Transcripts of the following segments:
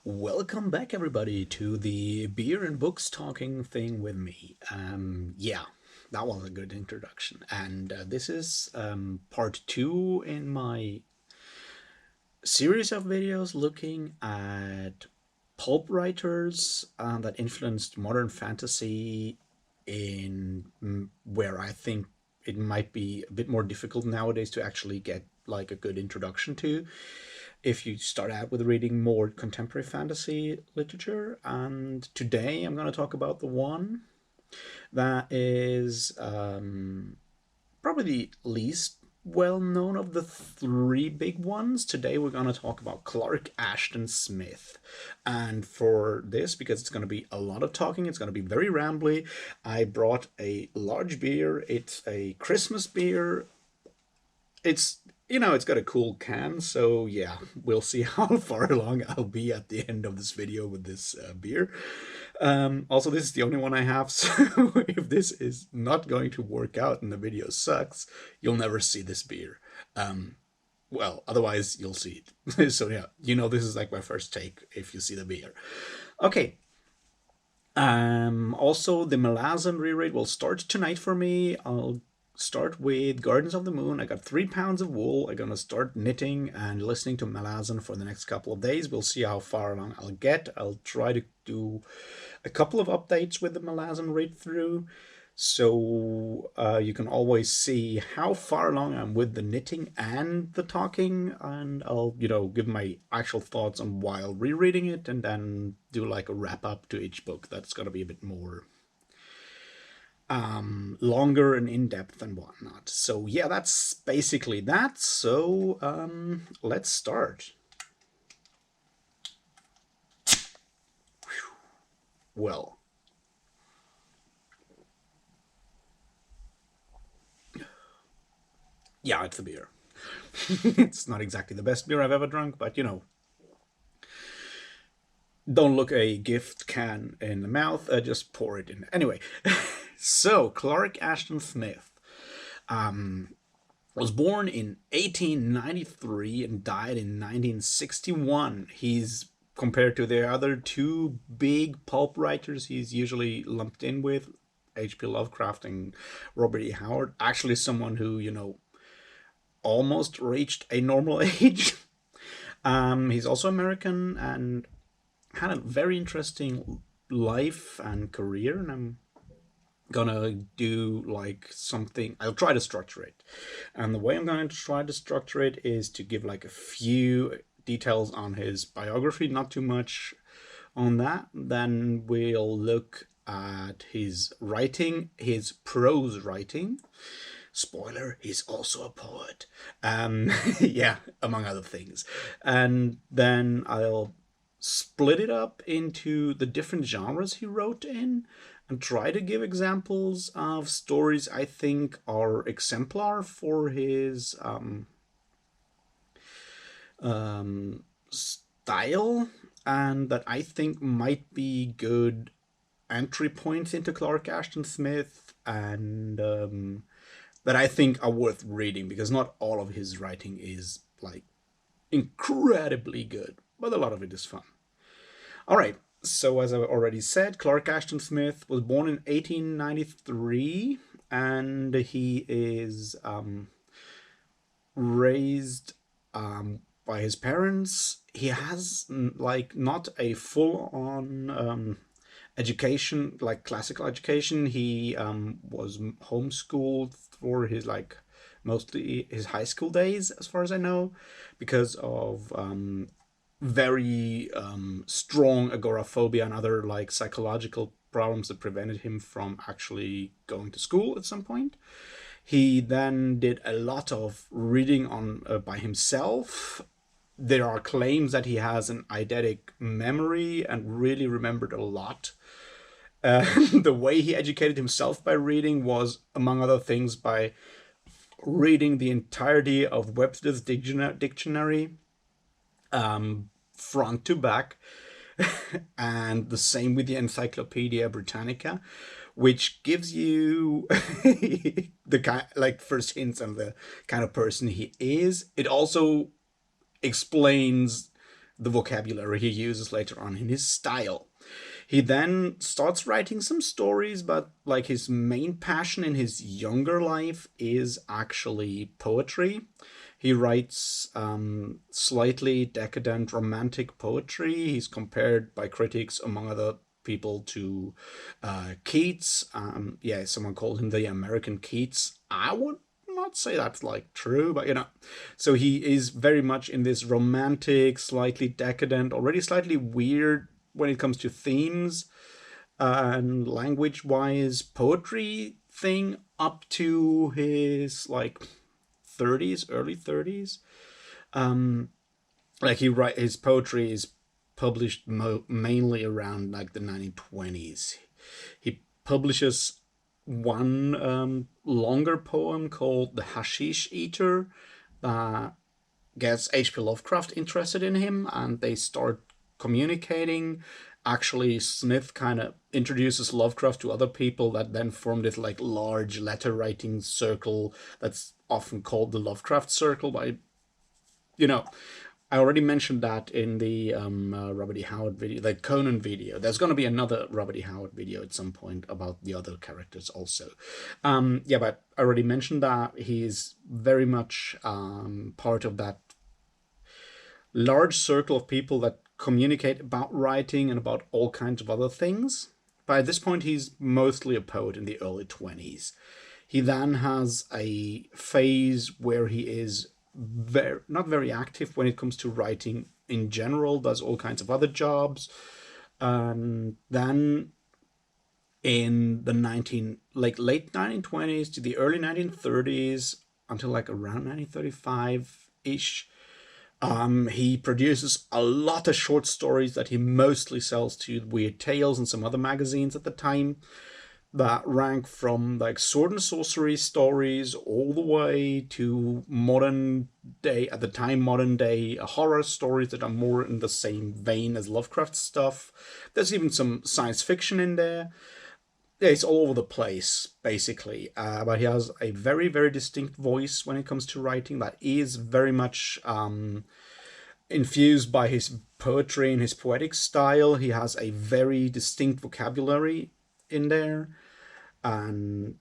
Welcome back, everybody, to the beer and books talking thing with me. Yeah, that was a good introduction. And this is part two in my series of videos looking at pulp writers that influenced modern fantasy in where I think it might be a bit more difficult nowadays to actually get like a good introduction to if you start out with reading more contemporary fantasy literature. And today I'm going to talk about the one that is probably the least well known of the three big ones. Today we're going to talk about Clark Ashton Smith. And for this, because it's going to be a lot of talking, it's going to be very rambly, I brought a large beer. It's a Christmas beer. It's got a cool can, so yeah, we'll see how far along I'll be at the end of this video with this beer. Also, this is the only one I have, so if this is not going to work out and the video sucks, you'll never see this beer. Well, otherwise you'll see it. So yeah, this is like my first take if you see the beer. Okay. Also, the Malazan reread will start tonight for me. I'll start with Gardens of the Moon. I got 3 pounds of wool. I'm gonna start knitting and listening to Malazan for the next couple of days. We'll see how far along I'll get. I'll try to do a couple of updates with the Malazan read through, so you can always see how far along I'm with the knitting and the talking, and I'll give my actual thoughts on while rereading it, and then do like a wrap up to each book. That's gonna be a bit more longer and in-depth and whatnot. So yeah, that's basically that. So let's start. Well, yeah, it's the beer. It's not exactly the best beer I've ever drunk, but don't look a gift can in the mouth, just pour it in. Anyway, so Clark Ashton Smith was born in 1893 and died in 1961. He's, compared to the other two big pulp writers he's usually lumped in with, H.P. Lovecraft and Robert E. Howard, actually someone who, almost reached a normal age. He's also American and had a very interesting life and career, and I'm gonna do like something. I'll try to structure it, and the way I'm going to try to structure it is to give like a few details on his biography, not too much on that. Then we'll look at his writing, his prose writing. Spoiler, he's also a poet. Yeah, among other things. And then I'll split it up into the different genres he wrote in and try to give examples of stories I think are exemplar for his style, and that I think might be good entry points into Clark Ashton Smith, and that I think are worth reading, because not all of his writing is like incredibly good, but a lot of it is fun. All right, so as I already said, Clark Ashton Smith was born in 1893, and he is raised by his parents. He has like not a full-on education, like classical education. He was homeschooled for his like mostly his high school days, as far as I know, because of very strong agoraphobia and other like psychological problems that prevented him from actually going to school at some point. He then did a lot of reading on by himself. There are claims that he has an eidetic memory and really remembered a lot. The way he educated himself by reading was, among other things, by reading the entirety of Webster's dictionary, front to back, and the same with the Encyclopedia Britannica, which gives you the kind, like, first hints on the kind of person he is. It also explains the vocabulary he uses later on in his style. He then starts writing some stories, but like his main passion in his younger life is actually poetry. He writes slightly decadent romantic poetry. He's compared by critics, among other people, to Keats. Yeah, someone called him the American Keats. I would not say that's like true, but you know. So he is very much in this romantic, slightly decadent, already slightly weird when it comes to themes and language wise poetry thing up to his like 30s, early 30s. Like his poetry is published mainly around like the 1920s. He publishes one longer poem called The Hashish Eater that gets H.P. Lovecraft interested in him, and they start communicating. Actually, Smith kind of introduces Lovecraft to other people that then form this like large letter writing circle that's often called the Lovecraft Circle by, you know, I already mentioned that in the Robert E. Howard video, the Conan video. There's going to be another Robert E. Howard video at some point about the other characters also. Yeah, but I already mentioned that he's very much part of that large circle of people that communicate about writing and about all kinds of other things. By this point, he's mostly a poet in the early 20s. He then has a phase where he is not very active when it comes to writing in general, does all kinds of other jobs. And then in the late 1920s to the early 1930s until like around 1935-ish, he produces a lot of short stories that he mostly sells to Weird Tales and some other magazines at the time that rank from like sword and sorcery stories all the way to modern day, at the time, modern day horror stories that are more in the same vein as Lovecraft stuff. There's even some science fiction in there. Yeah, it's all over the place, basically. But he has a very, very distinct voice when it comes to writing that is very much infused by his poetry and his poetic style. He has a very distinct vocabulary in there. And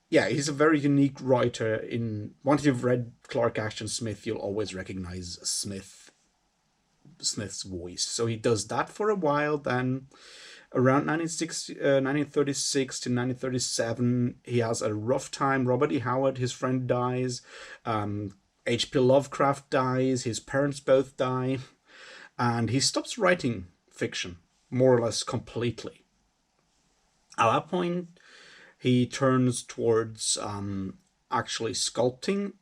yeah, he's a very unique writer. Once you've read Clark Ashton Smith, you'll always recognize Smith's voice. So he does that for a while. Then around 1936 to 1937, he has a rough time. Robert E. Howard, his friend, dies. H.P. Lovecraft dies. His parents both die. And he stops writing fiction, more or less completely. At that point, he turns towards actually sculpting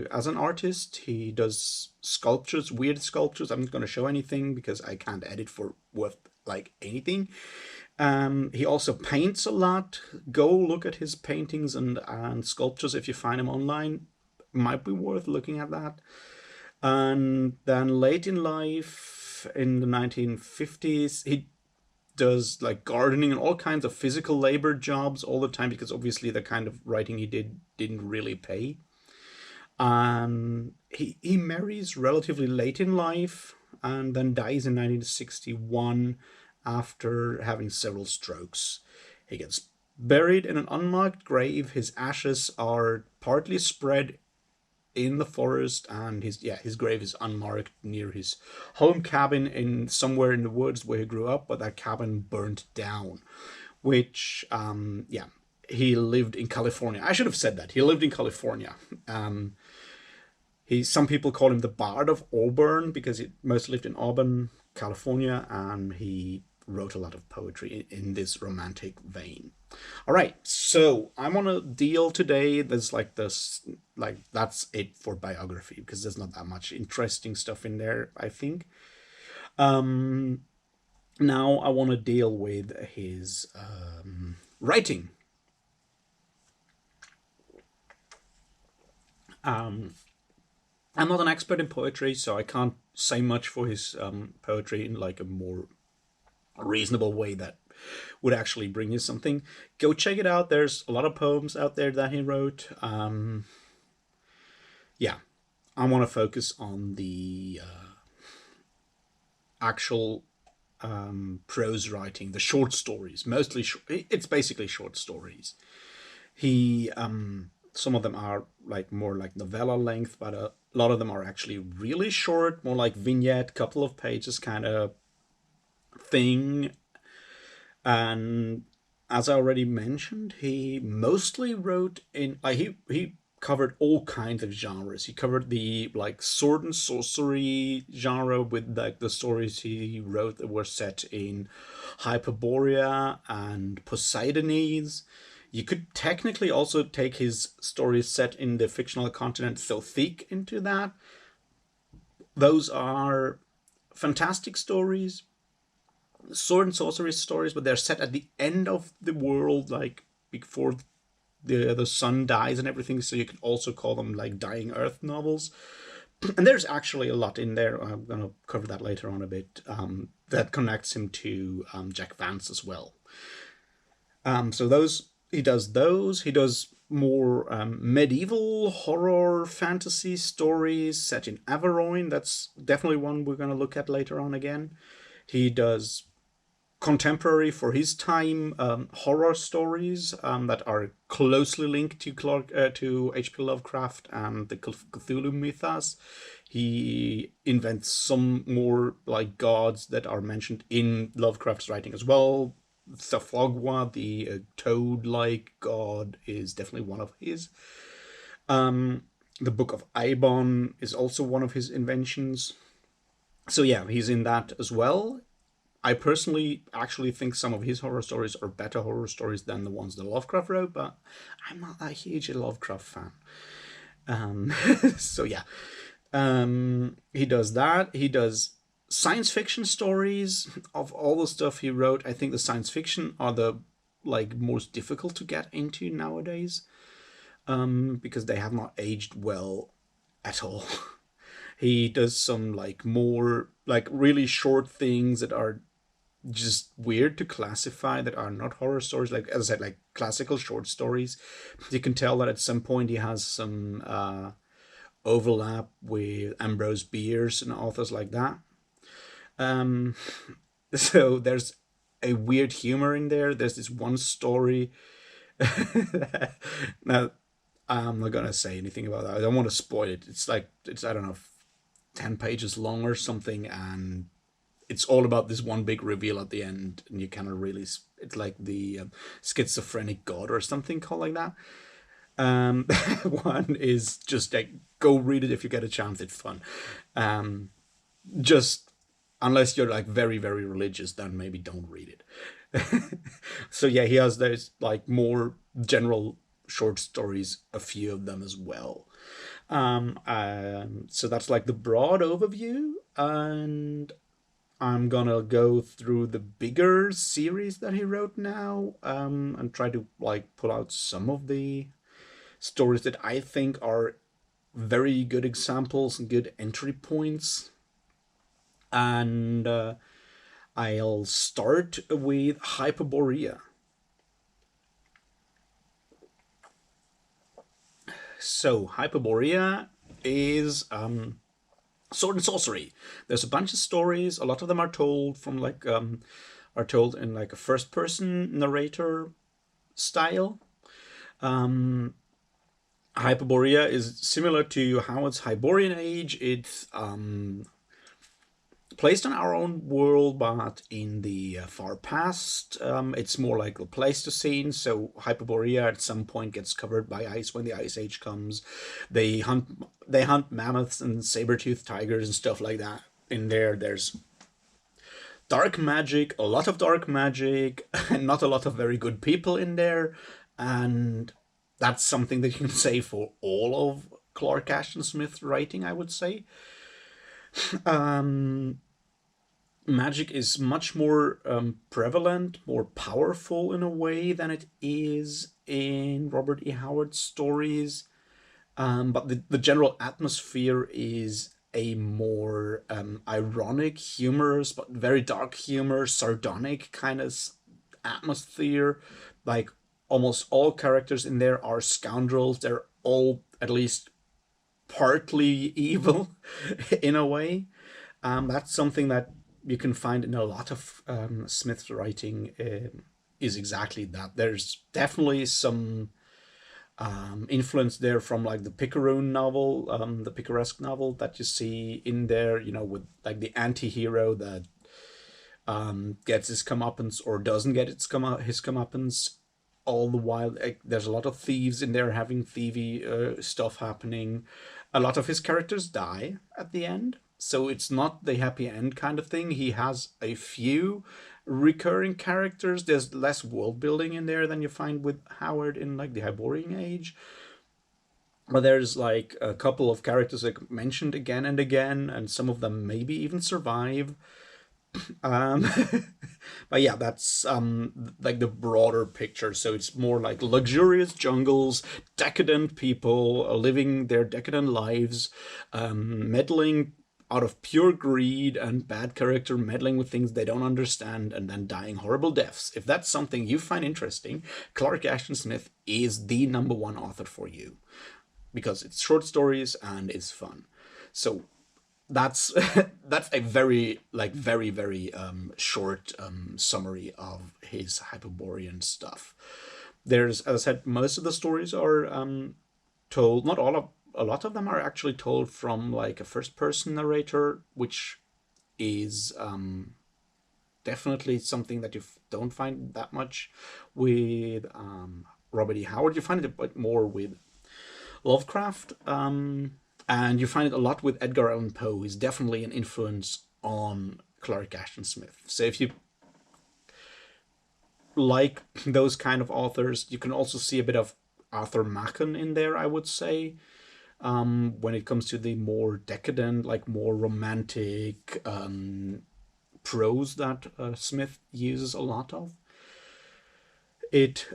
as an artist. He does sculptures, weird sculptures. I'm not going to show anything because I can't edit for worth like anything. He also paints a lot. Go look at his paintings and sculptures if you find them online. Might be worth looking at that. And then late in life, in the 1950s, he does like gardening and all kinds of physical labor jobs all the time, because obviously the kind of writing he didn't really pay. He marries relatively late in life and then dies in 1961 after having several strokes. He gets buried in an unmarked grave. His ashes are partly spread in the forest, and his grave is unmarked near his home cabin somewhere in the woods where he grew up, but that cabin burnt down. Which he lived in California. I should have said that he lived in California. Some people call him the Bard of Auburn because he mostly lived in Auburn, California, and he wrote a lot of poetry in this romantic vein. All right, so I want to deal today. That's it for biography, because there's not that much interesting stuff in there, I think. Now I want to deal with his writing. I'm not an expert in poetry, so I can't say much for his poetry in like a more reasonable way that would actually bring you something. Go check it out. There's a lot of poems out there that he wrote. I want to focus on the actual prose writing, the short stories, mostly it's basically short stories. He Some of them are like more like novella length, but a lot of them are actually really short, more like vignette, couple of pages kind of thing. And as I already mentioned, he mostly wrote in like he covered all kinds of genres. He covered the like sword and sorcery genre with like the stories he wrote that were set in Hyperborea and Poseidonese. You could technically also take his stories set in the fictional continent Thothic into that. Those are fantastic stories, sword and sorcery stories, but they're set at the end of the world, like before the sun dies and everything. So you could also call them like dying Earth novels. And there's actually a lot in there. I'm gonna cover that later on a bit. That connects him to Jack Vance as well. So those he does those. He does more medieval horror fantasy stories set in Averoin. That's definitely one we're gonna look at later on again. He does contemporary for his time horror stories that are closely linked to to H.P. Lovecraft and the Cthulhu mythos. He invents some more like gods that are mentioned in Lovecraft's writing as well. Thafogwa, the toad-like god, is definitely one of his. Um, the Book of Ibon is also one of his inventions. So yeah, he's in that as well. I personally actually think some of his horror stories are better horror stories than the ones that Lovecraft wrote, but I'm not a huge Lovecraft fan. Um, so yeah, he does that. He does science fiction stories. Of all the stuff he wrote, I think the science fiction are the like most difficult to get into nowadays, because they have not aged well at all. He does some like more like really short things that are just weird to classify, that are not horror stories, like as I said, like classical short stories. You can tell that at some point he has some overlap with Ambrose Bierce and authors like that. um so there's a weird humor in there. There's this one story. Now I'm not gonna say anything about that. I don't want to spoil it. It's like it's, I don't know, 10 pages long or something, and it's all about this one big reveal at the end, and you kind of really, it's like the schizophrenic god or something called like that. One is just like, go read it if you get a chance. It's fun. um just unless you're like very very religious, then maybe don't read it. So yeah, he has those like more general short stories, a few of them as well. So that's like the broad overview, and I'm gonna go through the bigger series that he wrote now, and try to like pull out some of the stories that I think are very good examples and good entry points. And I'll start with Hyperborea. So Hyperborea is sword and sorcery. There's a bunch of stories. A lot of them are told from like are told in like a first person narrator style. Um, Hyperborea is similar to Howard's Hyborian Age. It's placed on our own world, but in the far past. It's more like the Pleistocene. So Hyperborea at some point gets covered by ice when the ice age comes. They hunt mammoths and saber-toothed tigers and stuff like that. In there, there's dark magic, a lot of dark magic, and not a lot of very good people in there. And that's something that you can say for all of Clark Ashton Smith's writing, I would say. Um, Magic is much more prevalent, more powerful in a way than it is in Robert E. Howard's stories. But the general atmosphere is a more ironic, humorous, but very dark humor, sardonic kind of atmosphere. Like almost all characters in there are scoundrels. They're all at least partly evil in a way. That's something that you can find in a lot of Smith's writing is exactly that. There's definitely some influence there from like the Picaroon novel, the picaresque novel that you see in there, you know, with like the anti-hero that gets his comeuppance or doesn't get his comeuppance. All the while, like, there's a lot of thieves in there having thievy stuff happening. A lot of his characters die at the end, so it's not the happy end kind of thing. He has a few recurring characters. There's less world building in there than you find with Howard in like the Hyborian Age. But there's like a couple of characters like mentioned again and again, and some of them maybe even survive. Um, but yeah, that's like the broader picture. So it's more like luxurious jungles, decadent people living their decadent lives, meddling out of pure greed, and bad character meddling with things they don't understand and then dying horrible deaths. If that's something you find interesting, Clark Ashton Smith is the number one author for you because it's short stories and it's fun. So that's that's a very short summary of his Hyperborean stuff. There's, as I said, most of the stories are told. Not all of A lot of them are actually told from like a first person narrator, which is definitely something that you don't find that much with Robert E. Howard. You find it a bit more with Lovecraft. And you find it a lot with Edgar Allan Poe. He's definitely an influence on Clark Ashton Smith. So if you like those kind of authors, you can also see a bit of Arthur Machen in there, I would say. When it comes to the more decadent, like more romantic prose that Smith uses a lot of. It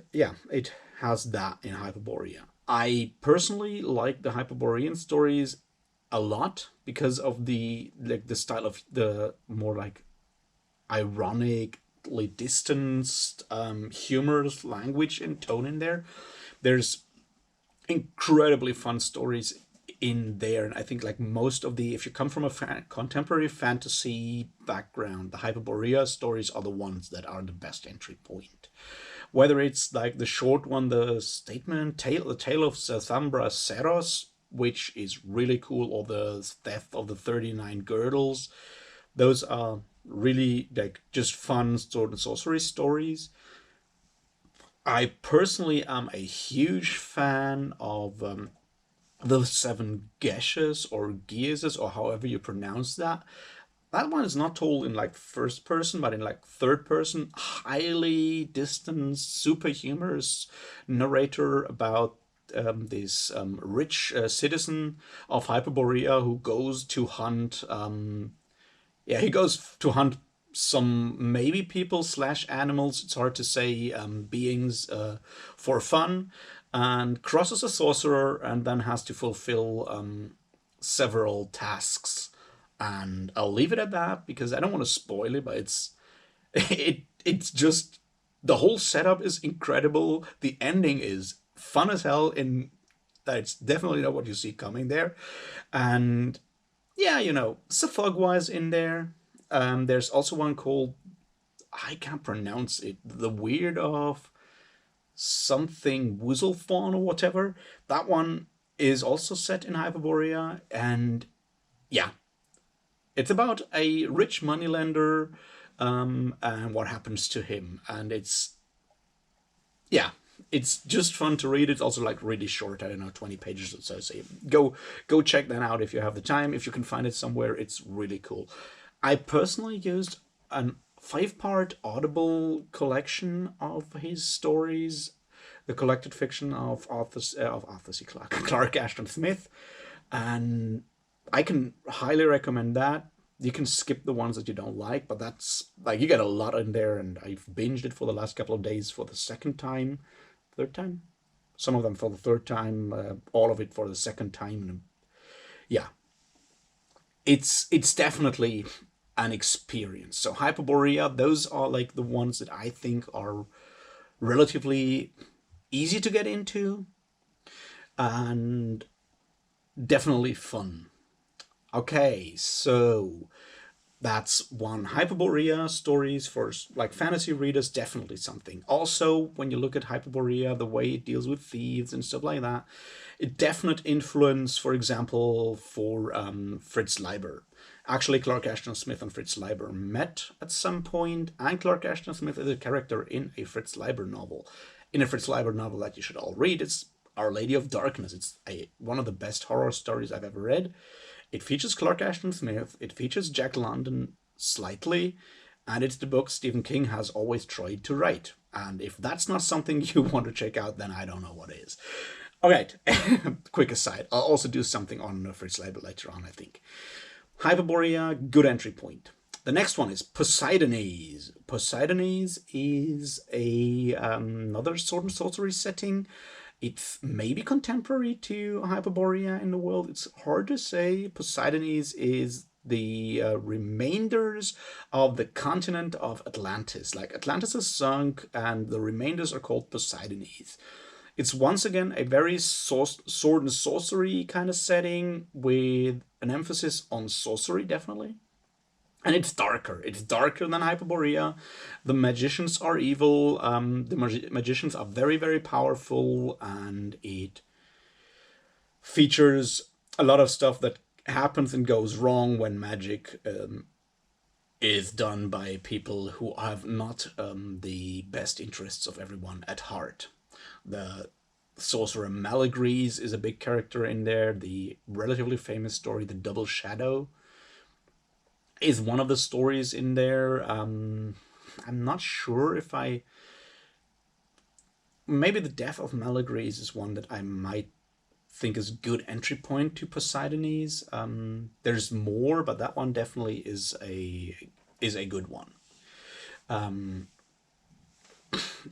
has that in Hyperborea. I personally like the Hyperborean stories a lot because of the style of the more like ironically distanced, humorous language and tone in there. There's incredibly fun stories in there, and I think like most of the, if you come from a contemporary fantasy background, the Hyperborea stories are the ones that are the best entry point. Whether it's like the short one, the tale of Sethambra Seros, which is really cool, or the Death of the 39 Girdles. Those are really like just fun sword and sorcery stories. I personally am a huge fan of the Seven Geshes or Geases, or however you pronounce that. That one is not told in like first person, but in like third person, highly distanced, super humorous narrator about this rich citizen of Hyperborea who goes to hunt. He goes to hunt some maybe people slash animals. It's hard to say, beings for fun, and crosses a sorcerer, and then has to fulfill several tasks. And I'll leave it at that because I don't want to spoil it, but it's just, the whole setup is incredible. The ending is fun as hell, in that it's definitely not what you see coming there. And yeah, Sethogwa's in there. There's also one called, I can't pronounce it, the Weird of something Wuzelfawn or whatever. That one is also set in Hyperborea, and yeah, it's about a rich moneylender, and what happens to him. And yeah, it's just fun to read. It's also like really short. I don't know, 20 pages or so. So go check that out if you have the time. If you can find it somewhere, it's really cool. I personally used an 5-part Audible collection of his stories, the collected fiction of Arthur C. Clarke, Clark Ashton Smith, and I can highly recommend that. You can skip the ones that you don't like, but that's like, you get a lot in there, and I've binged it for the last couple of days for the second time, third time, some of them for the third time, all of it for the second time. And yeah, it's definitely an experience. So Hyperborea, those are like the ones that I think are relatively easy to get into and definitely fun. Okay, so That's one. Hyperborea stories for like fantasy readers, definitely something. Also, when you look at Hyperborea, the way it deals with thieves and stuff like that, a definite influence, for example, for Fritz Leiber. Actually, Clark Ashton Smith and Fritz Leiber met at some point, and Clark Ashton Smith is a character in a Fritz Leiber novel. In a Fritz Leiber novel that you should all read, it's Our Lady of Darkness. It's one of the best horror stories I've ever read. It features Clark Ashton Smith, it features Jack London slightly, and it's the book Stephen King has always tried to write. And if that's not something you want to check out, then I don't know what is. All right, quick aside. I'll also do something on Fritz Leiber later on, I think. Hyperborea, good entry point. The next one is Poseidonese. Poseidonese is another sword and sorcery setting. It's maybe contemporary to Hyperborea in the world. It's hard to say. Poseidonese is the remainders of the continent of Atlantis. Like Atlantis is sunk, and the remainders are called Poseidonese. It's once again a very sword and sorcery kind of setting with an emphasis on sorcery, definitely. And it's darker. It's darker than Hyperborea. The magicians are evil. The magicians are very, very powerful, and it features a lot of stuff that happens and goes wrong when magic is done by people who have not the best interests of everyone at heart. The sorcerer Malagries is a big character in there. The relatively famous story, The Double Shadow, is one of the stories in there. I'm not sure if maybe The Death of Malagries is one that I might think is a good entry point to Poseidonese. There's more, but that one definitely is a good one.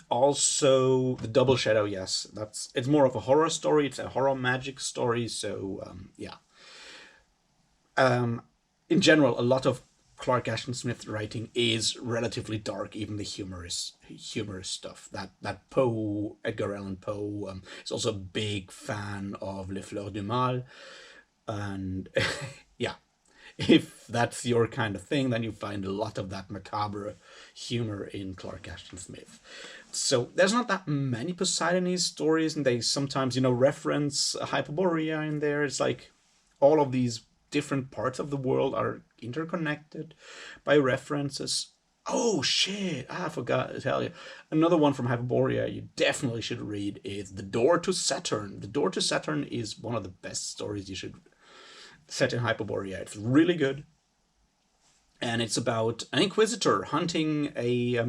Also, The Double Shadow, yes, it's more of a horror story. It's a horror magic story, so yeah. In general, a lot of Clark Ashton Smith writing is relatively dark, even the humorous stuff. That Poe, Edgar Allan Poe, is also a big fan of Les Fleurs du Mal, and yeah, if that's your kind of thing, then you find a lot of that macabre humor in Clark Ashton Smith. So there's not that many Poseidonese stories, and they sometimes, reference Hyperborea in there. It's like all of these different parts of the world are interconnected by references. Oh shit, I forgot to tell you. Another one from Hyperborea you definitely should read is The Door to Saturn. The Door to Saturn is one of the best stories you should set in Hyperborea. It's really good. And it's about an inquisitor hunting a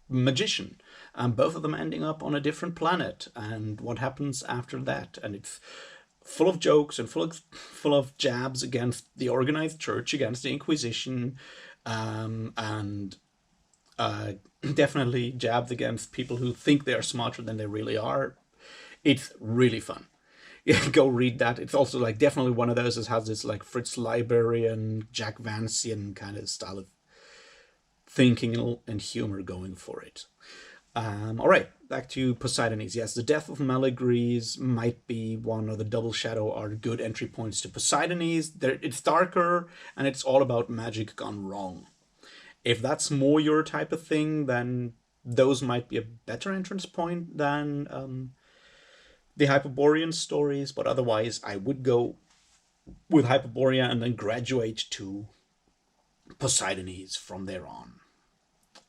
magician, and both of them ending up on a different planet, and what happens after that. And it's full of jokes and full of jabs against the organized church, against the Inquisition, and definitely jabs against people who think they are smarter than they really are. It's really fun. Go read that. It's also like definitely one of those that has this like Fritz Leiberian, Jack Vancian kind of style of thinking and humor going for it. All right, back to Poseidonese. Yes, The Death of Malagries might be one, or The Double Shadow are good entry points to Poseidonese. It's darker, and it's all about magic gone wrong. If that's more your type of thing, then those might be a better entrance point than the Hyperborean stories. But otherwise, I would go with Hyperborea and then graduate to Poseidonese from there on.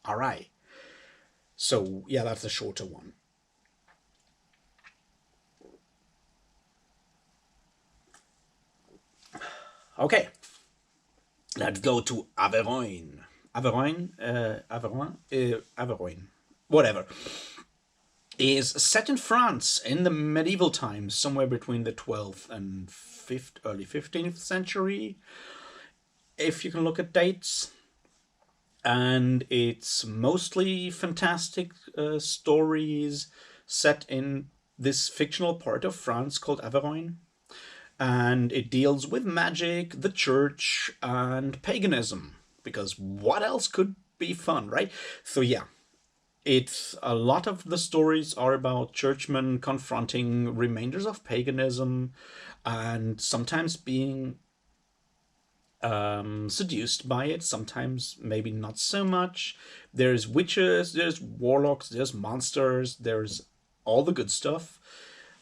All right. So, yeah, that's a shorter one. Okay, let's go to Averoin. Averoin, whatever. Is set in France in the medieval times, somewhere between the 12th and early 15th century, if you can look at dates. And it's mostly fantastic stories set in this fictional part of France called Averoin. And it deals with magic, the church, and paganism. Because what else could be fun, right? So yeah, it's a lot of the stories are about churchmen confronting remainders of paganism, and sometimes being seduced by it, sometimes maybe not so much. There's witches, there's warlocks, there's monsters, there's all the good stuff.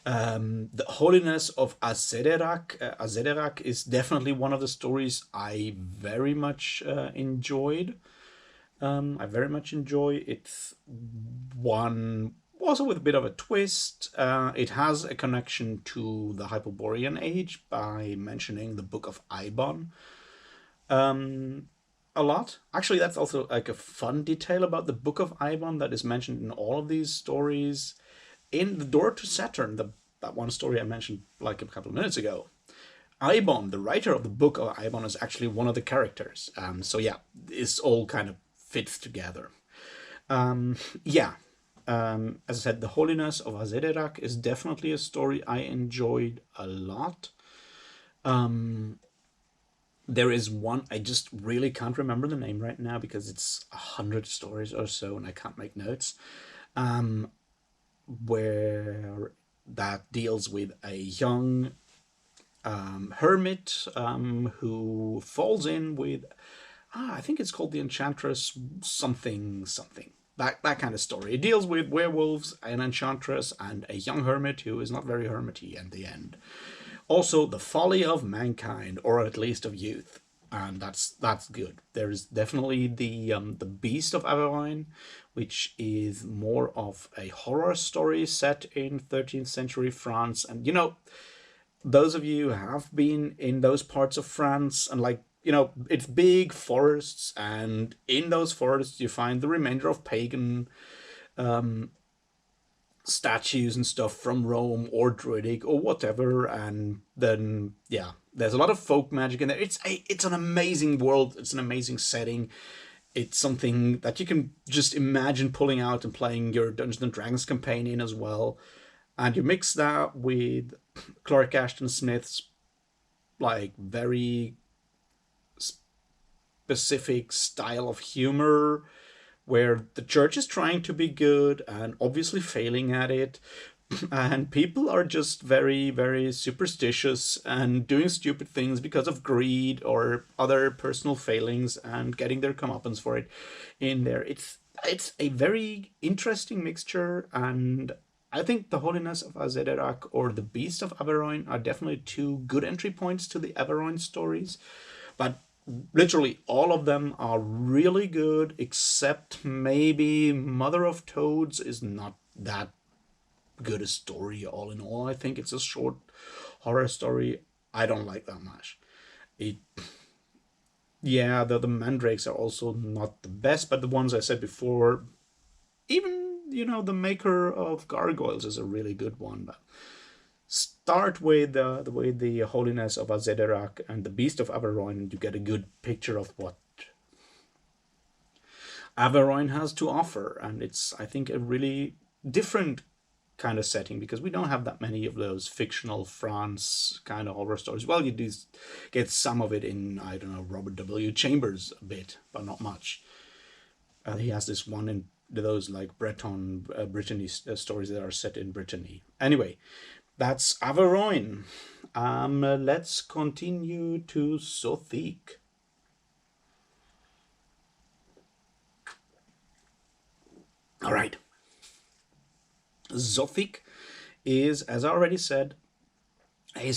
The Holiness of Azederak. Azederak is definitely one of the stories I very much enjoyed. I very much enjoy. It's one also with a bit of a twist. It has a connection to the Hyperborean Age by mentioning the Book of Ibon a lot. Actually, that's also like a fun detail about the Book of Ibon that is mentioned in all of these stories. In The Door to Saturn, that one story I mentioned like a couple of minutes ago, Ibon, the writer of the Book of Ibon, is actually one of the characters. So yeah, it's all kind of fits together. Yeah, as I said, The Holiness of Azederak is definitely a story I enjoyed a lot. There is one I just really can't remember the name right now because it's 100 stories or so, and I can't make notes. Where that deals with a young hermit who falls in with I think it's called the Enchantress something something. That kind of story. It deals with werewolves, an enchantress, and a young hermit who is not very hermity at the end. Also, the folly of mankind, or at least of youth, and that's good. There is definitely the Beast of Aveline, which is more of a horror story set in 13th century France, and those of you who have been in those parts of France and it's big forests, and in those forests you find the remainder of pagan statues and stuff from Rome or Druidic or whatever, and then yeah, there's a lot of folk magic in there. It's an amazing world. It's an amazing setting. It's something that you can just imagine pulling out and playing your Dungeons and Dragons campaign in as well. And you mix that with Clark Ashton Smith's very specific style of humor, where the church is trying to be good and obviously failing at it, and people are just very, very superstitious and doing stupid things because of greed or other personal failings and getting their comeuppance for it in there. It's a very interesting mixture, and I think The Holiness of Azederak or The Beast of Averoin are definitely two good entry points to the Averoin stories. But literally all of them are really good, except maybe Mother of Toads is not that good a story all in all. I think it's a short horror story I don't like that much. It Yeah, the mandrakes are also not the best, but the ones I said before, even the maker of gargoyles is a really good one. But start with the Holiness of Azederak and the Beast of Averoin, and you get a good picture of what Averoin has to offer. And it's, I think, a really different kind of setting because we don't have that many of those fictional France kind of horror stories. Well, you do get some of it in, I don't know, Robert W. Chambers a bit, but not much. He has this one in those Breton, Brittany stories that are set in Brittany. Anyway, that's Averoin. Let's continue to Sothique. All right. Zothique is, as I already said, a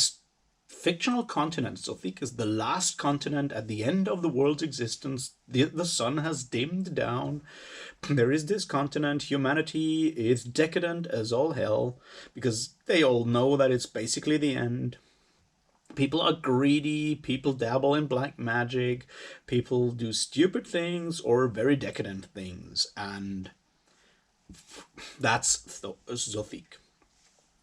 fictional continent. Zothique is the last continent at the end of the world's existence. The sun has dimmed down. There is this continent. Humanity is decadent as all hell because they all know that it's basically the end. People are greedy, people dabble in black magic, people do stupid things or very decadent things, and that's Zothique.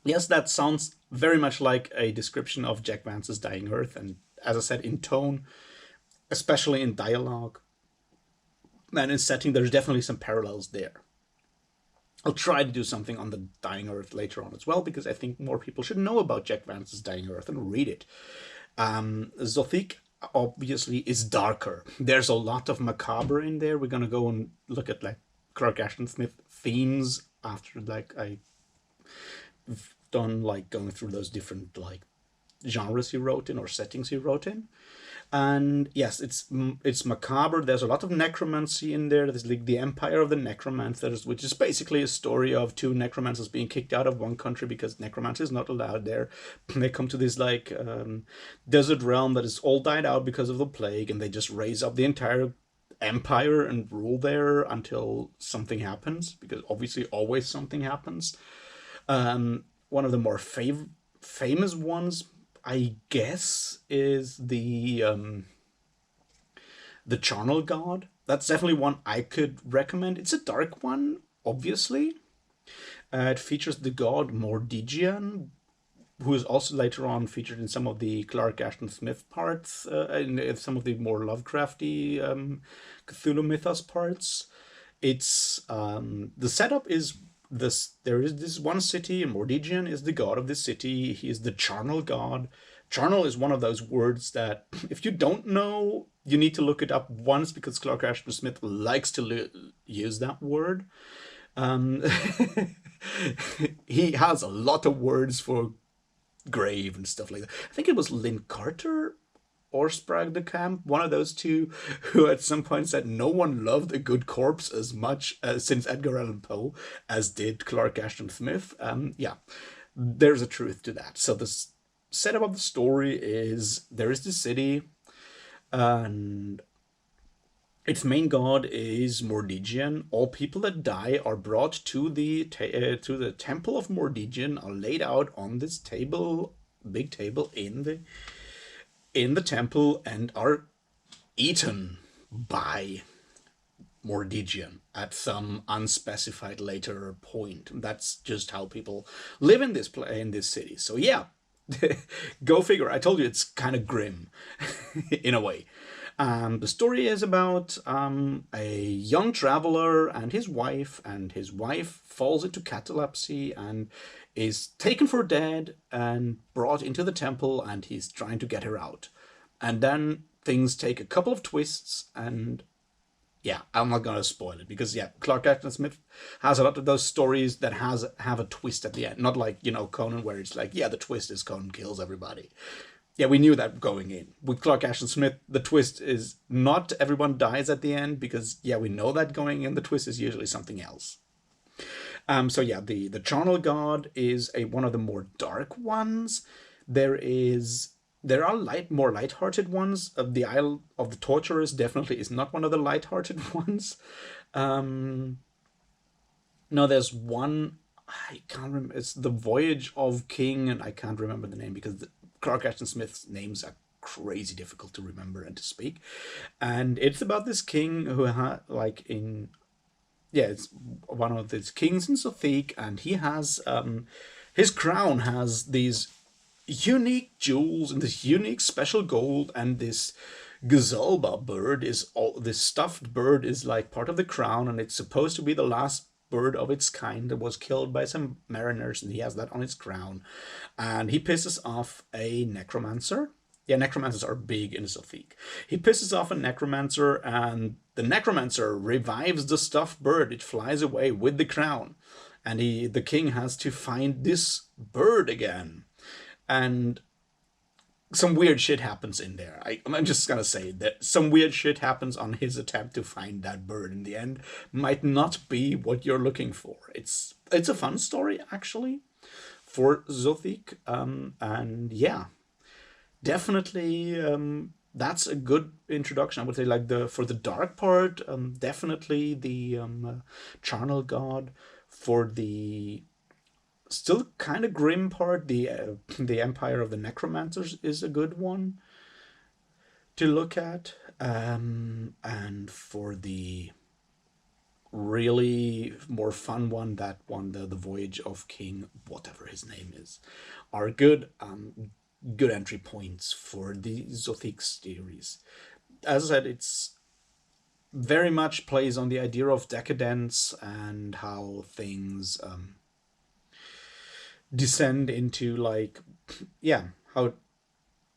Yes, that sounds very much like a description of Jack Vance's Dying Earth, and as I said, in tone, especially in dialogue and in setting, there's definitely some parallels there. I'll try to do something on the Dying Earth later on as well, because I think more people should know about Jack Vance's Dying Earth and read it. Zothique obviously is darker. There's a lot of macabre in there. We're gonna go and look at Clark Ashton Smith themes after I've done going through those different genres he wrote in or settings he wrote in. And yes, it's macabre. There's a lot of necromancy in there. There's like the Empire of the Necromancers, which is basically a story of two necromancers being kicked out of one country because necromancy is not allowed there. They come to this like desert realm that is all died out because of the plague, and they just raise up the entire empire and rule there until something happens, because obviously always something happens. One of the more famous ones, I guess, is the charnel god. That's definitely one I could recommend. It's a dark one, obviously. It features the god Mordigian, who is also later on featured in some of the Clark Ashton Smith parts, in some of the more Lovecrafty Cthulhu mythos parts. It's the setup is this: there is this one city, and Mordigian is the god of this city. He is the charnel god. Charnel is one of those words that, if you don't know, you need to look it up once, because Clark Ashton Smith likes to use that word. Um, he has a lot of words for grave and stuff like that. I think it was Lynn Carter or Sprague de Camp, one of those two, who at some point said no one loved a good corpse as much since Edgar Allan Poe as did Clark Ashton Smith. Yeah, there's a truth to that. So the setup of the story is there is this city, and its main god is Mordigian. All people that die are brought to the temple of Mordigian, are laid out on this table, big table in the temple, and are eaten by Mordigian at some unspecified later point. That's just how people live in this city. So yeah, go figure. I told you it's kind of grim in a way. The story is about a young traveler and his wife, falls into catalepsy and is taken for dead and brought into the temple, and he's trying to get her out. And then things take a couple of twists, and yeah, I'm not gonna spoil it, because yeah, Clark Ashton Smith has a lot of those stories that have a twist at the end. Not like, Conan, where it's like, yeah, the twist is Conan kills everybody. Yeah, we knew that going in. With Clark Ashton Smith, the twist is not everyone dies at the end, because yeah, we know that going in. The twist is usually something else. So yeah, the charnel god is one of the more dark ones. There are more light-hearted ones. The Isle of the Torturers definitely is not one of the light-hearted ones. No, there's one, I can't remember. It's the Voyage of King, and I can't remember the name because Clark Ashton Smith's names are crazy difficult to remember and to speak. And it's about this king who had it's one of these kings in Sothique, and he has his crown has these unique jewels and this unique special gold, and this gazalba bird this stuffed bird is like part of the crown, and it's supposed to be the last bird of its kind that was killed by some mariners, and he has that on his crown. And he pisses off a necromancer. Yeah, necromancers are big in Sothique. He pisses off a necromancer, and the necromancer revives the stuffed bird. It flies away with the crown, and the king has to find this bird again. And some weird shit happens in there. I'm just gonna say that some weird shit happens on his attempt to find that bird. In the end, might not be what you're looking for. It's a fun story, actually, for Zothique. And yeah, definitely that's a good introduction. I would say, like, for the dark part, definitely the charnel god. For the still kind of grim part, the Empire of the Necromancers is a good one to look at. And for the really more fun one, that one, the Voyage of King, whatever his name is, are good entry points for the Zothique series. As I said, it's very much plays on the idea of decadence and how things descend into, like, yeah,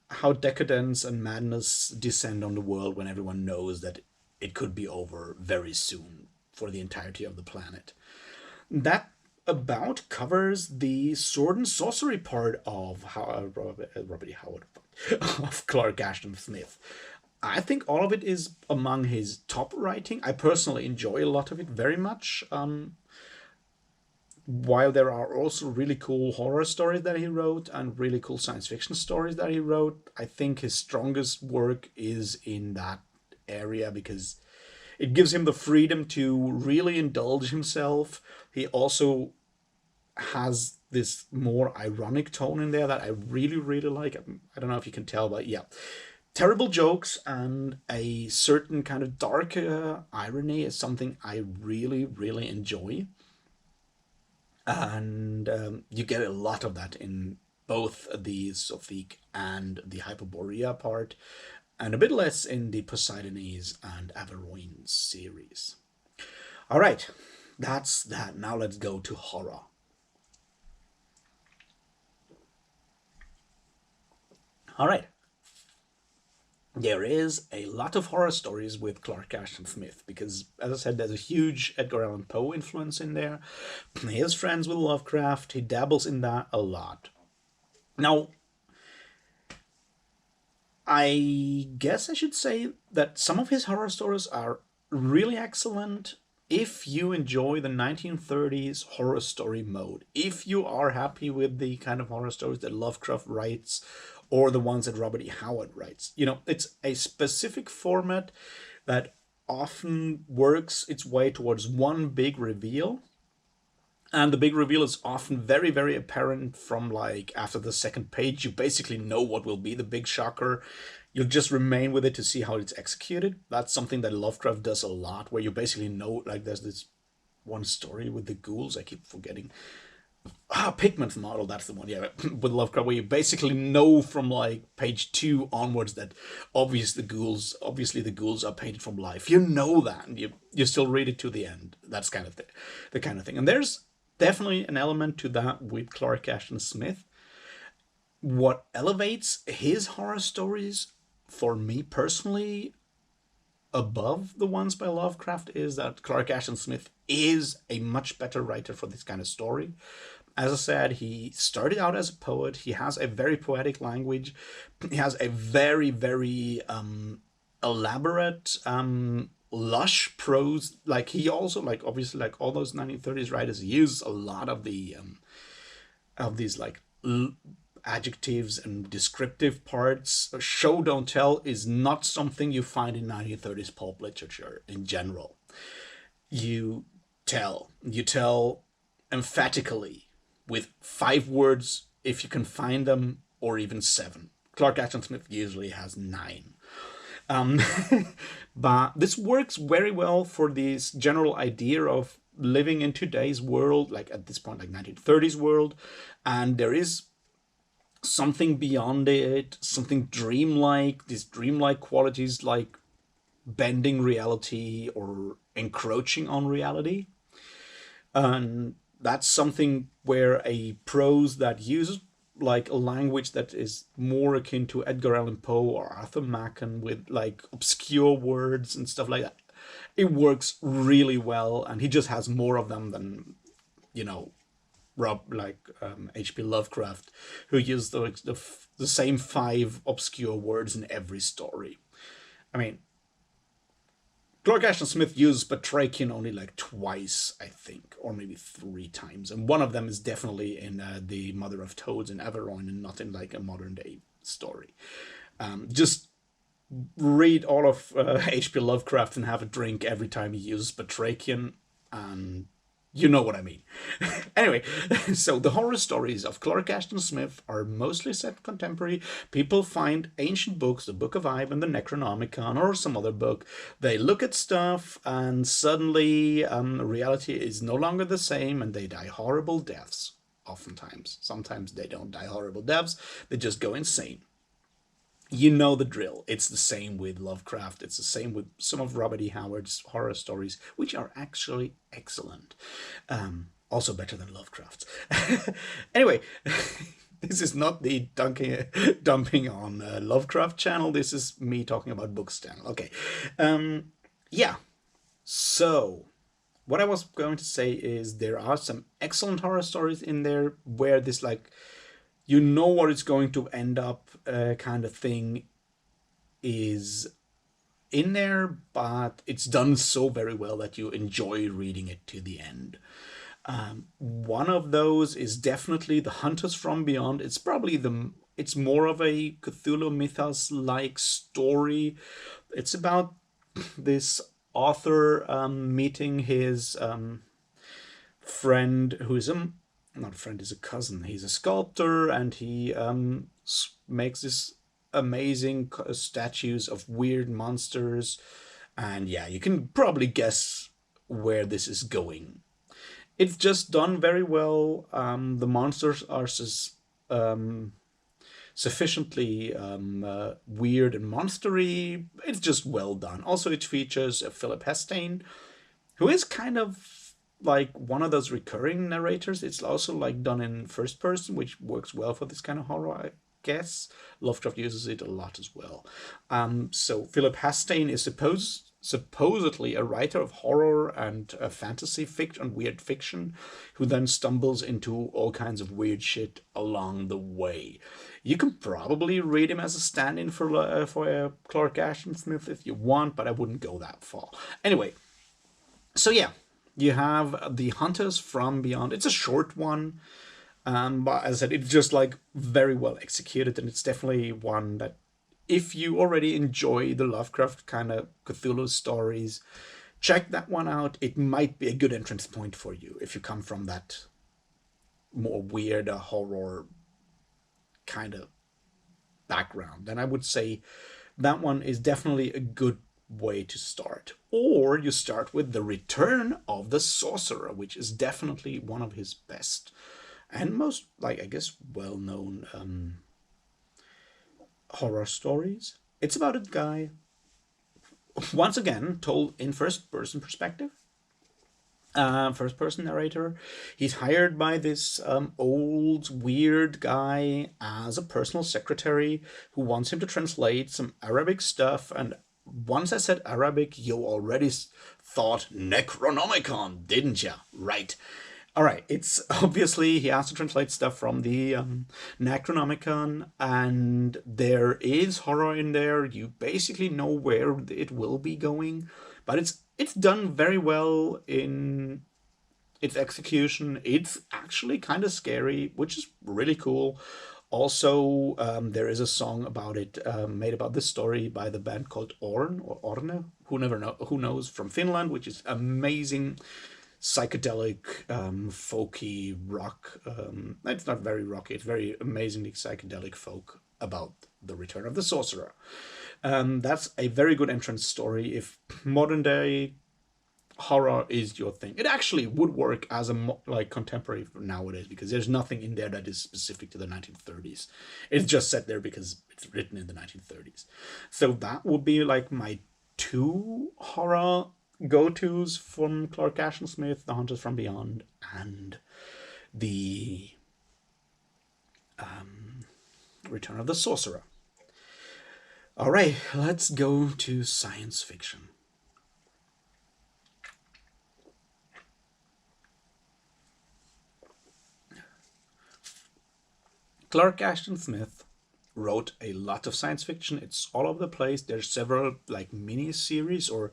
how decadence and madness descend on the world when everyone knows that it could be over very soon for the entirety of the planet. That about covers the sword and sorcery part of Robert E. Howard of Clark Ashton Smith. I think all of it is among his top writing. I personally enjoy a lot of it very much. While there are also really cool horror stories that he wrote and really cool science fiction stories that he wrote, I think his strongest work is in that area because it gives him the freedom to really indulge himself. He also has this more ironic tone in there that I really, really like. I don't know if you can tell, but yeah. Terrible jokes and a certain kind of dark irony is something I really, really enjoy. And you get a lot of that in both the Sophic and the Hyperborea part, and a bit less in the Poseidonese and Averoigne series. All right, that's that. Now let's go to horror. All right. There is a lot of horror stories with Clark Ashton Smith because, as I said, there's a huge Edgar Allan Poe influence in there. He is friends with Lovecraft. He dabbles in that a lot. Now, I guess I should say that some of his horror stories are really excellent if you enjoy the 1930s horror story mode. If you are happy with the kind of horror stories that Lovecraft writes or the ones that Robert E. Howard writes. You know, it's a specific format that often works its way towards one big reveal. And the big reveal is often very, very apparent from like after the second page. You basically know what will be the big shocker. You'll just remain with it to see how it's executed. That's something that Lovecraft does a lot, where you basically know, like there's this one story with the ghouls, I keep forgetting. Pigment model, that's the one, yeah, with Lovecraft, where you basically know from like page 2 onwards that obviously the ghouls are painted from life. You know that, and you still read it to the end. That's kind of the kind of thing. And there's definitely an element to that with Clark Ashton Smith. What elevates his horror stories, for me personally, above the ones by Lovecraft is that Clark Ashton Smith is a much better writer for this kind of story. As I said, he started out as a poet. He has a very poetic language. He has a very, very elaborate, lush prose. Like he also, like obviously, like all those 1930s writers, use a lot of the of these like adjectives and descriptive parts. Show don't tell is not something you find in 1930s pulp literature in general. You tell emphatically with 5 words if you can find them, or even 7. Clark Ashton Smith usually has 9. Um, but this works very well for this general idea of living in today's world, like at this point, like 1930s world, and there is something beyond it, something dreamlike, these dreamlike qualities like bending reality or encroaching on reality. And that's something where a prose that uses like a language that is more akin to Edgar Allan Poe or Arthur Machen with like obscure words and stuff like that, it works really well. And he just has more of them than, you know, H.P. Lovecraft, who used the same 5 obscure words in every story. I mean, Clark Ashton Smith used Batrachian only like twice, I think, or maybe 3 times, and one of them is definitely in the Mother of Toads in Averoigne, and not in like a modern day story. Just read all of H.P. Lovecraft and have a drink every time he uses Batrachian, and you know what I mean. Anyway, so the horror stories of Clark Ashton Smith are mostly set contemporary. People find ancient books, the Book of Ivan, the Necronomicon, or some other book. They look at stuff, and suddenly reality is no longer the same, and they die horrible deaths, oftentimes. Sometimes they don't die horrible deaths, they just go insane. You know the drill. It's the same with Lovecraft. It's the same with some of Robert E. Howard's horror stories, which are actually excellent. Also better than Lovecraft's. Anyway, this is not the dumping on Lovecraft channel. This is me talking about books channel. Okay. Yeah. So, what I was going to say is there are some excellent horror stories in there where this like you know what it's going to end up kind of thing is in there, but it's done so very well that you enjoy reading it to the end. One of those is definitely The Hunters from Beyond. It's more of a Cthulhu mythos like story. It's about this author meeting his friend who is a not a friend, is a cousin. He's a sculptor, and he makes this amazing statues of weird monsters. And yeah, you can probably guess where this is going. It's just done very well. The monsters are sufficiently weird and monstery. It's just well done. Also, it features Philip Hestain, who is kind of like one of those recurring narrators. It's also like done in first person, which works well for this kind of horror, I guess. Lovecraft uses it a lot as well. So Philip Hestain is supposedly a writer of horror and fantasy fiction and weird fiction, who then stumbles into all kinds of weird shit along the way. You can probably read him as a stand-in for Clark Ashton Smith if you want, but I wouldn't go that far. Anyway, so yeah, you have The Hunters from Beyond. It's a short one, but as I said, it's just like very well executed, and it's definitely one that if you already enjoy the Lovecraft kind of Cthulhu stories, check that one out. It might be a good entrance point for you if you come from that more weird horror kind of background. Then I would say that one is definitely a good way to start. Or you start with The Return of the Sorcerer, which is definitely one of his best and most, like, I guess, well-known horror stories. It's about a guy, once again, told in first person perspective, first person narrator. He's hired by this old weird guy as a personal secretary who wants him to translate some Arabic stuff. And once I said Arabic, you already thought Necronomicon, didn't you? Right. All right, it's obviously he has to translate stuff from the Necronomicon, and there is horror in there. You basically know where it will be going, but it's done very well in its execution. It's actually kind of scary, which is really cool. Also, there is a song about it, made about this story by the band called Orn or Orne, who knows, from Finland, which is amazing psychedelic, folky rock. It's not very rocky, it's very amazingly psychedelic folk about the return of the sorcerer. That's a very good entrance story if modern day horror is your thing. It actually would work as a like contemporary for nowadays, because there's nothing in there that is specific to the 1930s. It's just set there because it's written in the 1930s. So that would be like my two horror go-tos from Clark Ashton Smith: The Hunters from Beyond and the Return of the Sorcerer. All right, let's go to science fiction. Clark Ashton Smith wrote a lot of science fiction. It's all over the place. There's several like mini series, or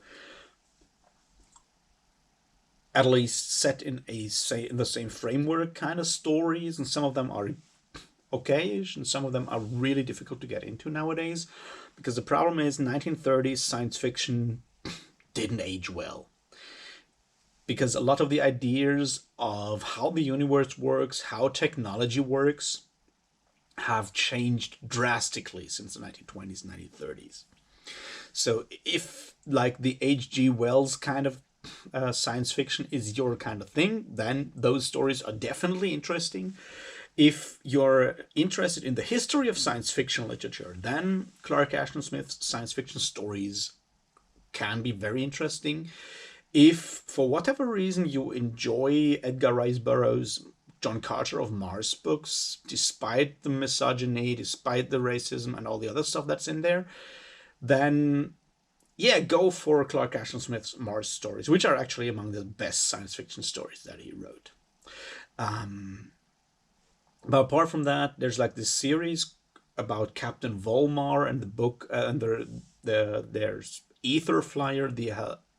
at least set in the same framework kind of stories, and some of them are okayish, and some of them are really difficult to get into nowadays, because the problem is 1930s science fiction didn't age well, because a lot of the ideas of how the universe works, how technology works, have changed drastically since the 1920s and 1930s. So if like the H.G. Wells kind of science fiction is your kind of thing, then those stories are definitely interesting. If you're interested in the history of science fiction literature, then Clark Ashton Smith's science fiction stories can be very interesting. If for whatever reason you enjoy Edgar Rice Burroughs' John Carter of Mars books, despite the misogyny, despite the racism and all the other stuff that's in there, then Yeah, go for Clark Ashton Smith's Mars stories, which are actually among the best science fiction stories that he wrote. But apart from that, there's like this series about Captain Volmar and the book and there's Ether Flyer, the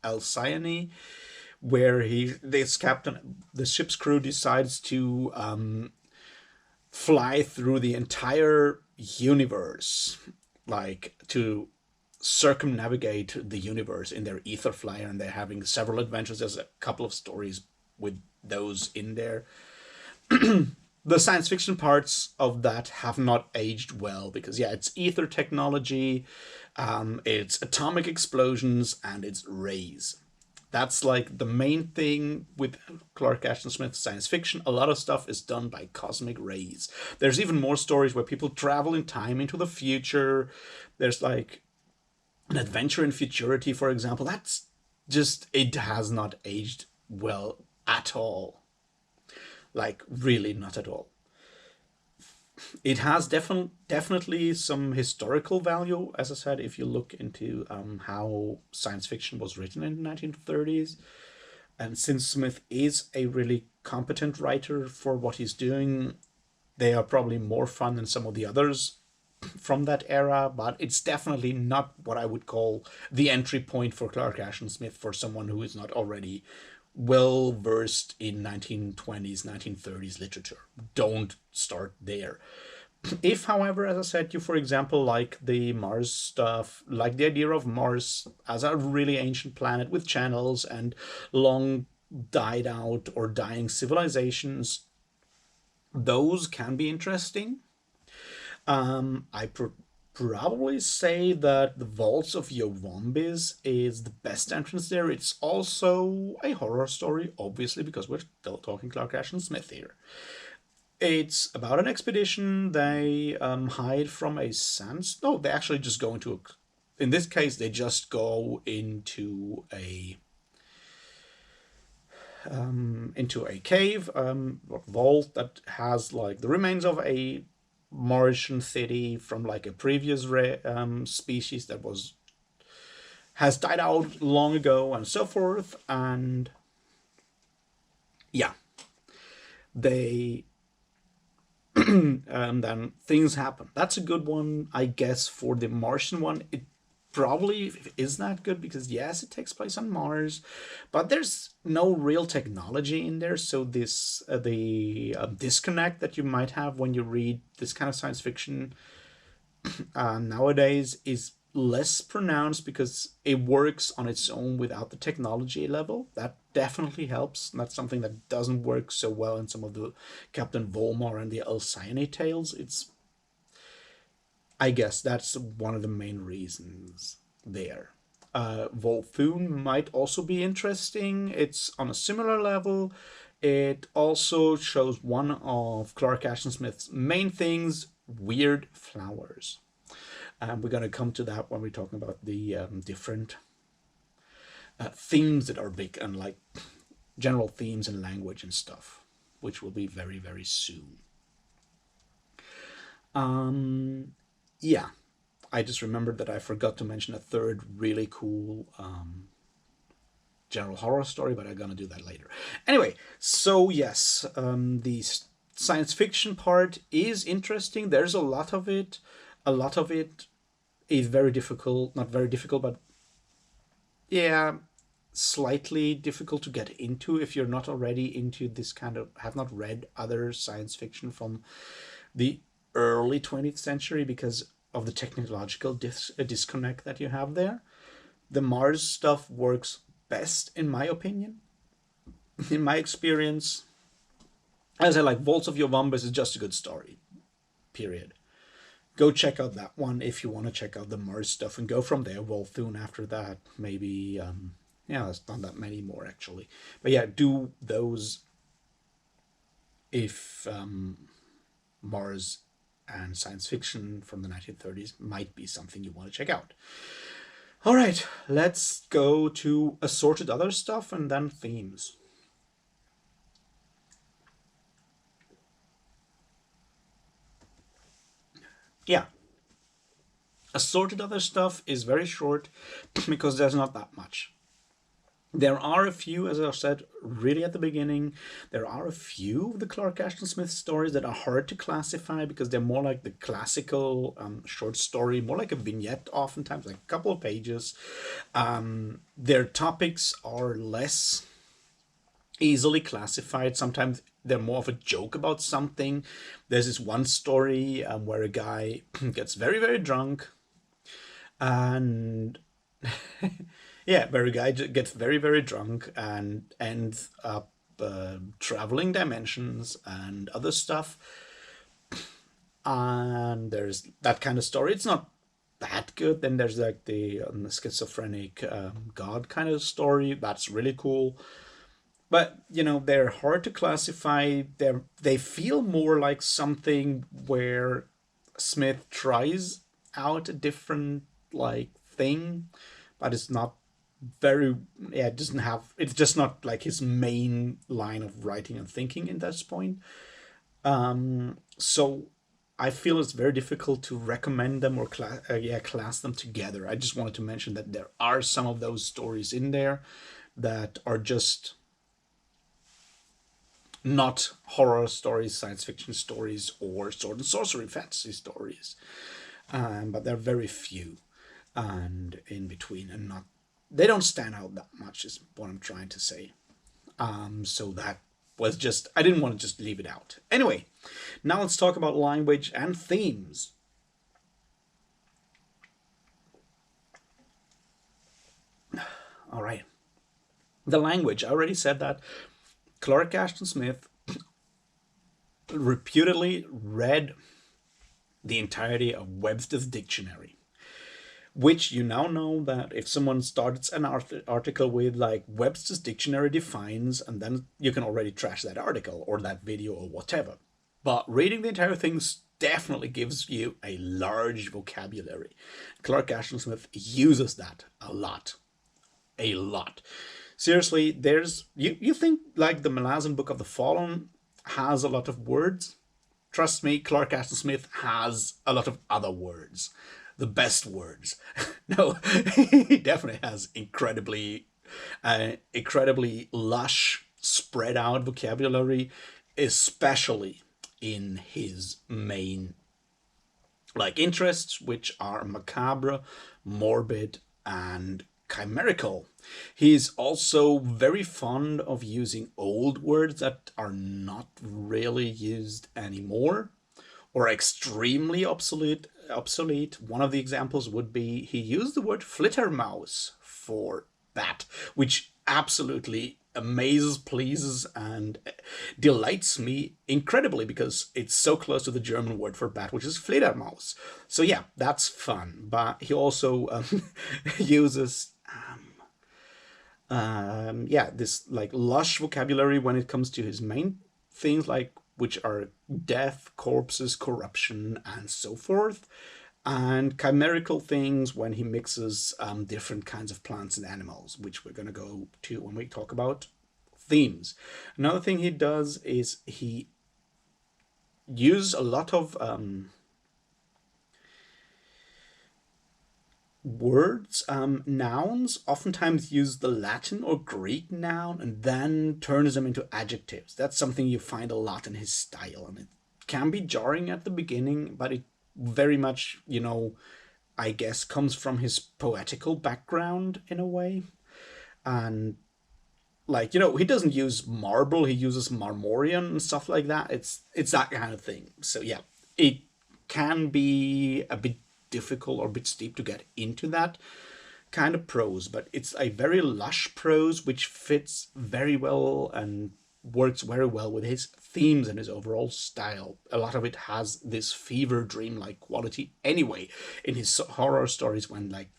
Alcyone, where this captain, the ship's crew decides to fly through the entire universe, like to circumnavigate the universe in their ether flyer, and they're having several adventures. There's a couple of stories with those in there. The science fiction parts of that have not aged well because yeah, it's ether technology, it's atomic explosions, and it's rays. That's like the main thing with Clark Ashton Smith's science fiction. A lot of stuff is done by cosmic rays. There's even more stories where people travel in time into the future. There's like an adventure in futurity, for example. That's just, it has not aged well at all. Like, really, not at all. It has definitely some historical value, as I said, if you look into how science fiction was written in the 1930s. And since Smith is a really competent writer for what he's doing, they are probably more fun than some of the others from that era, but it's definitely not what I would call the entry point for Clark Ashton Smith for someone who is not already well versed in 1920s, 1930s literature. Don't start there. If, however, as I said, you, for example, like the Mars stuff, like the idea of Mars as a really ancient planet with channels and long died out or dying civilizations, those can be interesting. I probably say that the Vaults of Yowombis is the best entrance there. It's also a horror story, obviously, because we're still talking Clark Ashton Smith here. It's about an expedition. They hide from a sands. No, they actually just go into a. In this case, they just go into a cave, or vault that has like the remains of a Martian city from like a previous species that was has died out long ago, and so forth. And yeah, they then things happen. That's a good one, I guess. For the Martian one, it probably is not good because yes, it takes place on Mars, but there's no real technology in there. So this the disconnect that you might have when you read this kind of science fiction nowadays is less pronounced because it works on its own without the technology level. That definitely helps. And that's something that doesn't work so well in some of the Captain Volmar and the Alcyone tales. It's, I guess that's one of the main reasons there. Volthoon might also be interesting. It's on a similar level. It also shows one of Clark Ashton Smith's main things, weird flowers. We're going to come to that when we're talking about the different themes that are big and like general themes in language and stuff, which will be very, very soon. Yeah, I just remembered that I forgot to mention a third really cool general horror story, but I'm gonna do that later. Anyway, so yes, the science fiction part is interesting. There's a lot of it. A lot of it is very difficult. Not very difficult, but yeah, slightly difficult to get into if you're not already into this kind of have not read other science fiction from the early 20th century because of the technological disconnect that you have there. The Mars stuff works best, in my opinion, in my experience. As I like, Vaults of Yovumbis is just a good story, period. Go check out that one if you want to check out the Mars stuff and go from there. Volthoon after that, maybe. Yeah, there's not that many more actually. But yeah, do those if Mars and science fiction from the 1930s might be something you want to check out. All right, let's go to assorted other stuff and then themes. Yeah. Assorted other stuff is very short because there's not that much. There are a few, as I said really at the beginning, there are a few of the Clark Ashton Smith stories that are hard to classify because they're more like the classical short story, more like a vignette, oftentimes, like a couple of pages. Their topics are less easily classified. Sometimes they're more of a joke about something. There's this one story where a guy gets very, very drunk and yeah, where a guy gets very, very drunk and ends up traveling dimensions and other stuff. And there's that kind of story. It's not that good. Then there's like the schizophrenic god kind of story. That's really cool. But they're hard to classify. They feel more like something where Smith tries out a different like thing, but it's not very, yeah, it doesn't have, it's just not like his main line of writing and thinking in this point. So I feel it's very difficult to recommend them or class them together. I just wanted to mention that there are some of those stories in there that are just not horror stories, science fiction stories, or sword and sorcery fantasy stories. But they're very few and in between, and not, they don't stand out that much is what I'm trying to say. So that was just, I didn't want to just leave it out. Anyway, now let's talk about language and themes. All right. The language, I already said that. Clark Ashton Smith reputedly read the entirety of Webster's dictionary, which you now know that if someone starts an article with like Webster's dictionary defines, and then you can already trash that article or that video or whatever. But reading the entire thing definitely gives you a large vocabulary. Clark Ashton Smith uses that a lot. A lot. Seriously, there's you think like the Malazan Book of the Fallen has a lot of words? Trust me, Clark Ashton Smith has a lot of other words. The best words. No, he definitely has incredibly lush, spread out vocabulary, especially in his main like interests, which are macabre, morbid, and chimerical. He's also very fond of using old words that are not really used anymore or extremely obsolete. One of the examples would be he used the word flittermouse for bat, which absolutely amazes, pleases, and delights me incredibly because it's so close to the German word for bat, which is Fledermaus. So yeah, that's fun. But he also uses this like lush vocabulary when it comes to his main things, like which are death, corpses, corruption, and so forth, and chimerical things when he mixes different kinds of plants and animals, which we're going to go to when we talk about themes. Another thing he does is he uses a lot of words, nouns, oftentimes use the Latin or Greek noun and then turns them into adjectives. That's something you find a lot in his style, and it can be jarring at the beginning, but it very much, I guess comes from his poetical background in a way. And like, he doesn't use marble, he uses marmorion and stuff like that. It's that kind of thing. So yeah, it can be a bit difficult or a bit steep to get into that kind of prose, but it's a very lush prose which fits very well and works very well with his themes and his overall style. A lot of it has this fever dream-like quality anyway in his horror stories. When like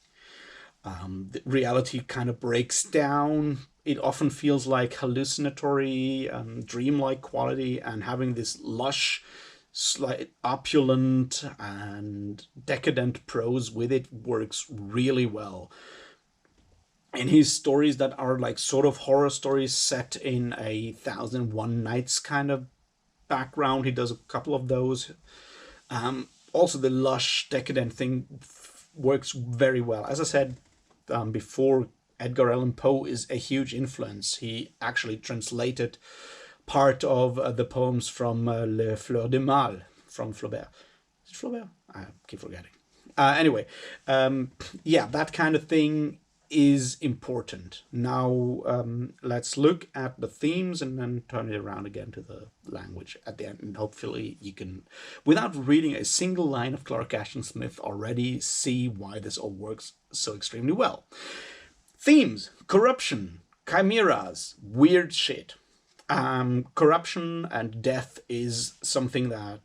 the reality kind of breaks down, it often feels like hallucinatory, dream-like quality, and having this lush, slight opulent and decadent prose with it works really well. In his stories that are like sort of horror stories set in a 1001 Nights kind of background, he does a couple of those. Also, the lush, decadent thing works very well. As I said before, Edgar Allan Poe is a huge influence. He actually translated part of the poems from Le Fleur de Mal from Flaubert. Is it Flaubert? I keep forgetting. Anyway, yeah, that kind of thing is important. Now, let's look at the themes and then turn it around again to the language at the end. And hopefully you can, without reading a single line of Clark Ashton Smith, already see why this all works so extremely well. Themes: corruption, chimeras, weird shit. Corruption and death is something that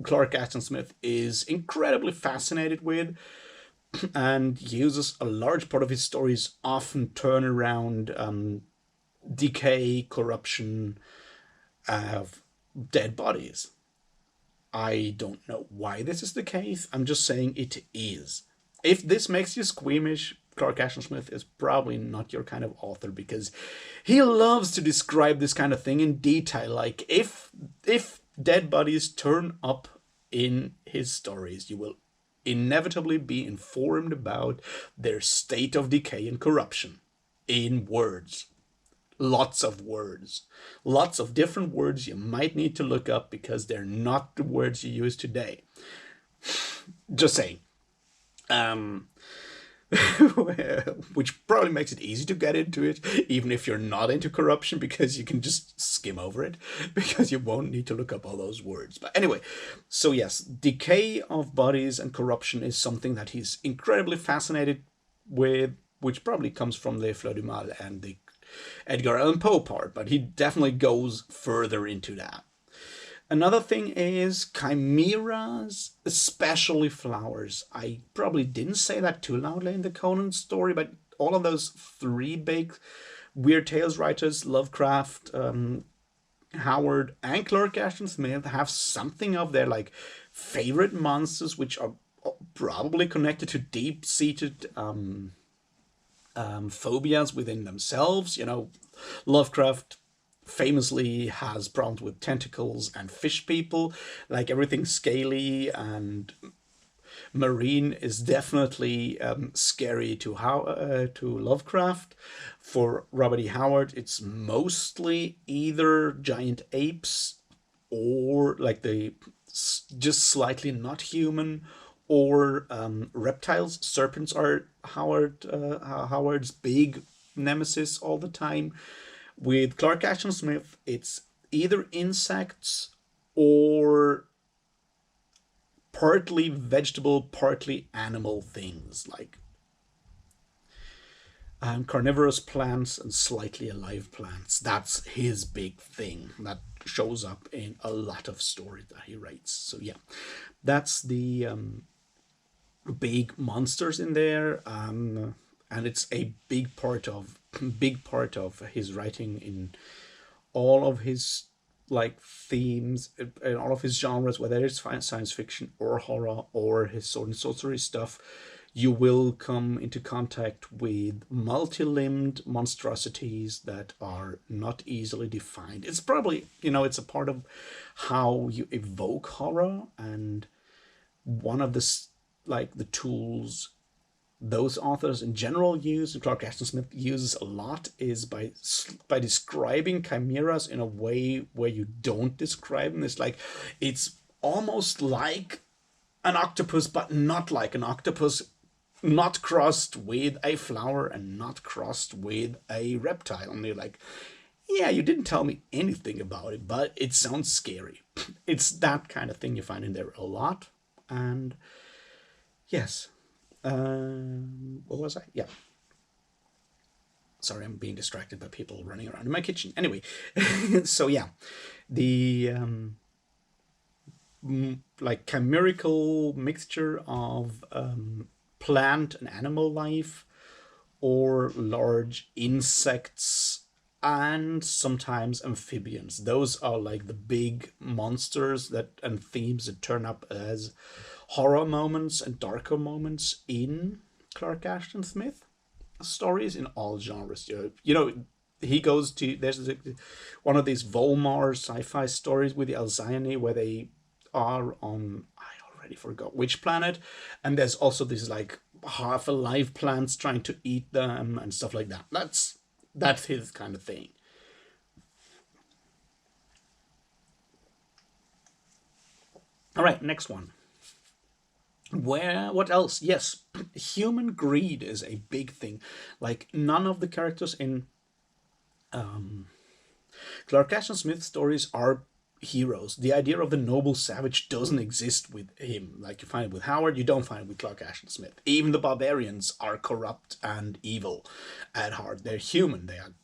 Clark Ashton Smith is incredibly fascinated with, and uses a large part of his stories often turn around decay, corruption of dead bodies. I don't know why this is the case. I'm just saying it is. If this makes you squeamish, Clark Ashton Smith is probably not your kind of author, because he loves to describe this kind of thing in detail. Like if dead bodies turn up in his stories, you will inevitably be informed about their state of decay and corruption in words. Lots of words. Lots of different words you might need to look up because they're not the words you use today. Just saying. Which probably makes it easy to get into it, even if you're not into corruption, because you can just skim over it, because you won't need to look up all those words. But anyway, so yes, decay of bodies and corruption is something that he's incredibly fascinated with, which probably comes from the Fleur du Mal and the Edgar Allan Poe part, but he definitely goes further into that. Another thing is chimeras, especially flowers. I probably didn't say that too loudly in the Conan story, but all of those three big Weird Tales writers, Lovecraft, Howard, and Clark Ashton Smith, have something of their like favorite monsters, which are probably connected to deep-seated phobias within themselves. You know, Lovecraft famously has problems with tentacles and fish people, like everything scaly and marine is definitely scary to Lovecraft. For Robert E. Howard, it's mostly either giant apes or like the just slightly not human, or reptiles. Serpents are Howard's big nemesis all the time. With Clark Ashton Smith, it's either insects or partly vegetable, partly animal things, like carnivorous plants and slightly alive plants. That's his big thing that shows up in a lot of stories that he writes. So yeah, that's the big monsters in there, and it's a big part of his writing in all of his like themes and all of his genres, whether it's science fiction or horror or his sword and sorcery stuff. You will come into contact with multi-limbed monstrosities that are not easily defined. It's probably, it's a part of how you evoke horror, and one of the tools those authors in general use, and Clark Ashton Smith uses a lot, is by describing chimeras in a way where you don't describe them. It's almost like an octopus, but not like an octopus, not crossed with a flower and not crossed with a reptile. And they're like, yeah, you didn't tell me anything about it, but it sounds scary. It's that kind of thing you find in there a lot. And yes. What was I? Yeah. Sorry, I'm being distracted by people running around in my kitchen. Anyway, so yeah, the chimerical mixture of plant and animal life, or large insects, and sometimes amphibians. Those are like the big monsters and themes that turn up as horror moments and darker moments in Clark Ashton Smith stories in all genres. He goes to, there's one of these Volmar sci-fi stories with the Alcyone where they are on, I already forgot which planet, and there's also this like half alive plants trying to eat them and stuff like that. That's his kind of thing. All right, next one. What else? Yes, human greed is a big thing. Like none of the characters in Clark Ashton Smith stories are heroes. The idea of the noble savage doesn't exist with him. Like you find it with Howard, you don't find it with Clark Ashton Smith. Even the barbarians are corrupt and evil at heart. They're human. They are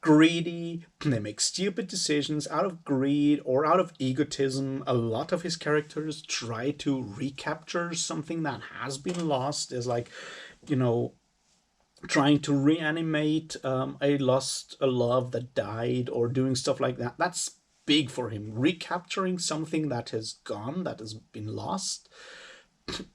greedy. They make stupid decisions out of greed or out of egotism. A lot of his characters try to recapture something that has been lost. Is like, you know, trying to reanimate a love that died, or doing stuff like that. That's big for him. Recapturing something that has gone, that has been lost,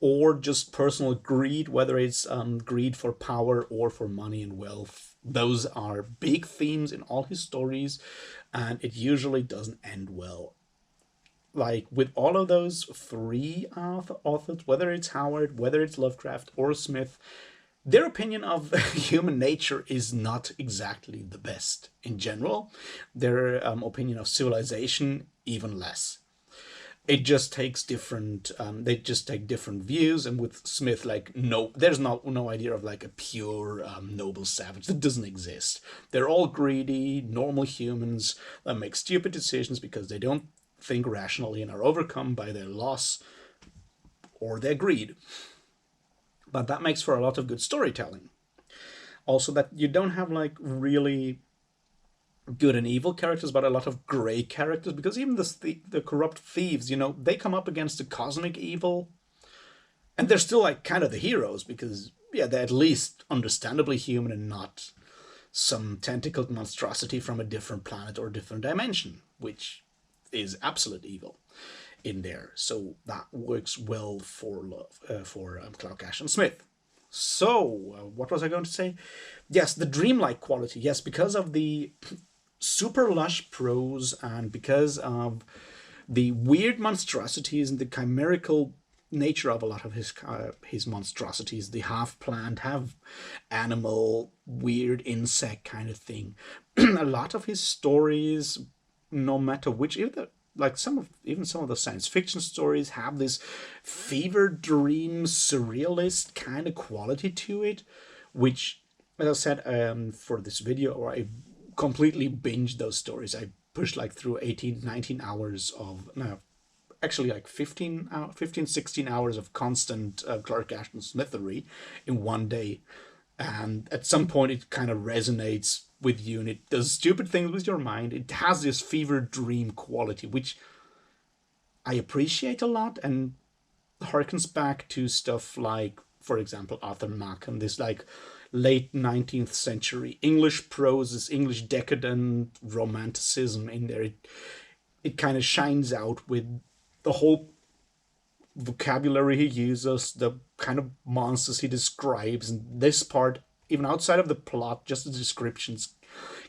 or just personal greed, whether it's greed for power or for money and wealth. Those are big themes in all his stories, and it usually doesn't end well. Like with all of those three authors, whether it's Howard, whether it's Lovecraft or Smith, their opinion of human nature is not exactly the best in general. Their opinion of civilization, even less. It just takes different. They just take different views, and with Smith, like no, there's no idea of like a pure noble savage that doesn't exist. They're all greedy, normal humans that make stupid decisions because they don't think rationally and are overcome by their loss or their greed. But that makes for a lot of good storytelling. Also, that you don't have like really good and evil characters, but a lot of gray characters, because even the corrupt thieves, they come up against the cosmic evil, and they're still like kind of the heroes because yeah, they're at least understandably human and not some tentacled monstrosity from a different planet or different dimension, which is absolute evil in there. So that works well for Clark Ashton Smith. So, what was I going to say? Yes, the dreamlike quality. Yes, because of the super lush prose and because of the weird monstrosities and the chimerical nature of a lot of his monstrosities, the half plant, half animal, weird insect kind of thing. A lot of his stories, no matter which, even some of the science fiction stories have this fever dream surrealist kind of quality to it, which, as I said, for this video, or I completely binged those stories. I pushed like through 18, 19 hours of, no, actually like 15, 16 hours of constant Clark Ashton Smithery in one day. And at some point it kind of resonates with you and it does stupid things with your mind. It has this fever dream quality, which I appreciate a lot, and harkens back to stuff like, for example, Arthur Machen, this like late 19th century English prose, this English decadent romanticism in there. It kind of shines out with the whole vocabulary he uses, the kind of monsters he describes, and this part, even outside of the plot, just the descriptions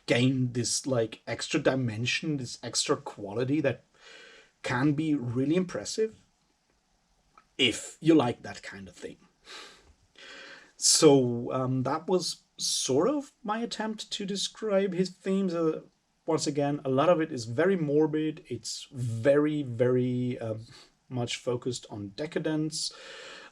gain this like extra dimension, this extra quality that can be really impressive if you like that kind of thing. So that was sort of my attempt to describe his themes. Once again, a lot of it is very morbid. It's very, very much focused on decadence,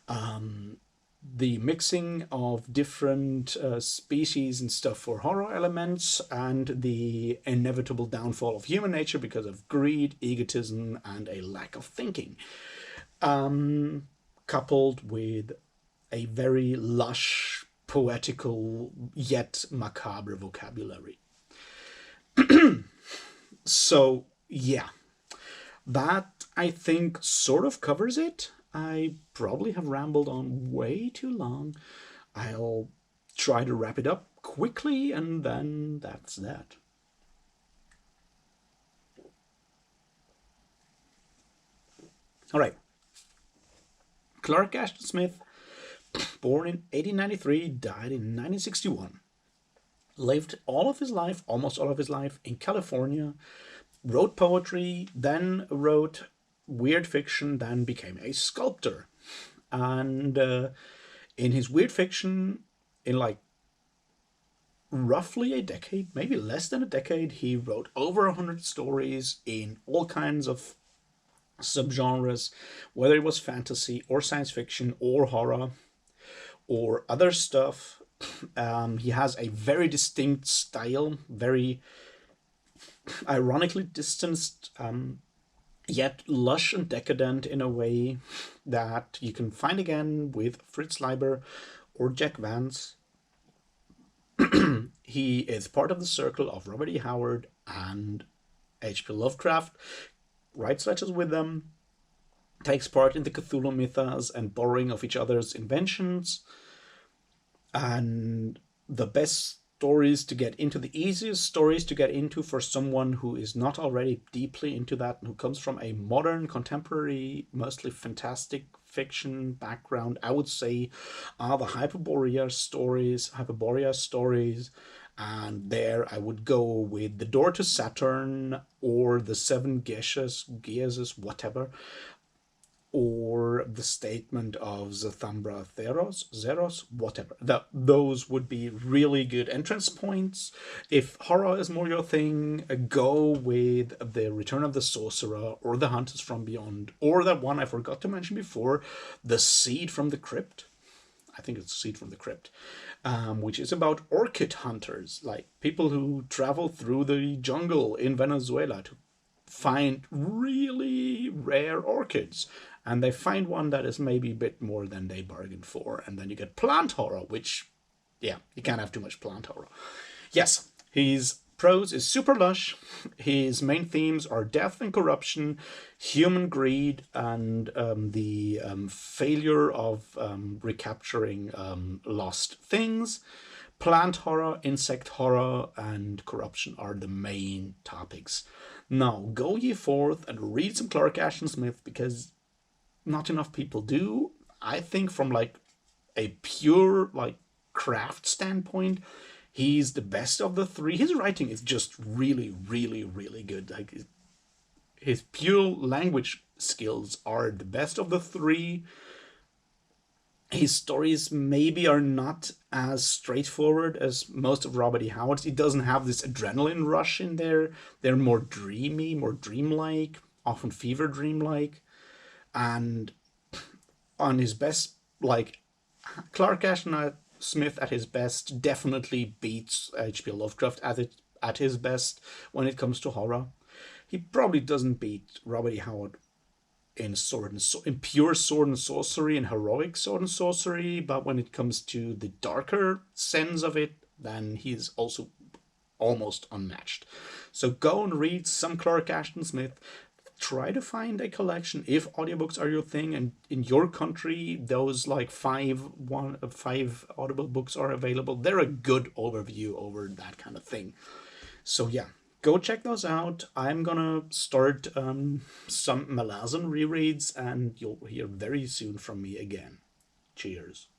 the mixing of different species and stuff for horror elements, and the inevitable downfall of human nature because of greed, egotism, and a lack of thinking, coupled with a very lush, poetical, yet macabre vocabulary. So, yeah, that I think sort of covers it. I probably have rambled on way too long. I'll try to wrap it up quickly, and then that's that. All right. Clark Ashton Smith, born in 1893, died in 1961. Lived all of his life, almost all of his life, in California. Wrote poetry, then wrote weird fiction, then became a sculptor. And In his weird fiction, in like roughly a decade, maybe less than a decade, he wrote over 100 stories in all kinds of subgenres, whether it was fantasy or science fiction or horror or other stuff. He has a very distinct style, very ironically distanced, yet lush and decadent in a way that you can find again with Fritz Leiber or Jack Vance. He is part of the circle of Robert E. Howard and H.P. Lovecraft, writes letters with them, takes part in the Cthulhu mythos and borrowing of each other's inventions. And the best stories to get into, the easiest stories to get into for someone who is not already deeply into that and who comes from a modern, contemporary, mostly fantastic fiction background, I would say are the Hyperborea stories. And there I would go with The Door to Saturn or The Seven Geases, whatever, or The Statement of Zathambra Zeros, whatever. Those would be really good entrance points. If horror is more your thing, go with The Return of the Sorcerer or The Hunters from Beyond, or that one I forgot to mention before, The Seed from the Crypt. I think it's Seed from the Crypt, which is about orchid hunters, like people who travel through the jungle in Venezuela to find really rare orchids. And they find one that is maybe a bit more than they bargained for. And then you get plant horror, which, yeah, you can't have too much plant horror. Yes, his prose is super lush. His main themes are death and corruption, human greed, and the failure of recapturing lost things. Plant horror, insect horror, and corruption are the main topics. Now, go ye forth and read some Clark Ashton Smith, because not enough people do. I think from like a pure like craft standpoint, he's the best of the three. His writing is just really, really, really good. Like his pure language skills are the best of the three. His stories maybe are not as straightforward as most of Robert E. Howard's. He doesn't have this adrenaline rush in there. They're more dreamy, more dreamlike, often fever dream-like. And on his best, like Clark Ashton Smith at his best definitely beats H.P. Lovecraft at his best when it comes to horror. He probably doesn't beat Robert E. Howard in in pure sword and sorcery and heroic sword and sorcery, but when it comes to the darker sense of it, then he's also almost unmatched. So go and read some Clark Ashton Smith. Try to find a collection if audiobooks are your thing, and in your country those like five audible books are available. They're a good overview over that kind of thing. So yeah, go check those out. I'm gonna start some Malazan rereads, and you'll hear very soon from me again. Cheers.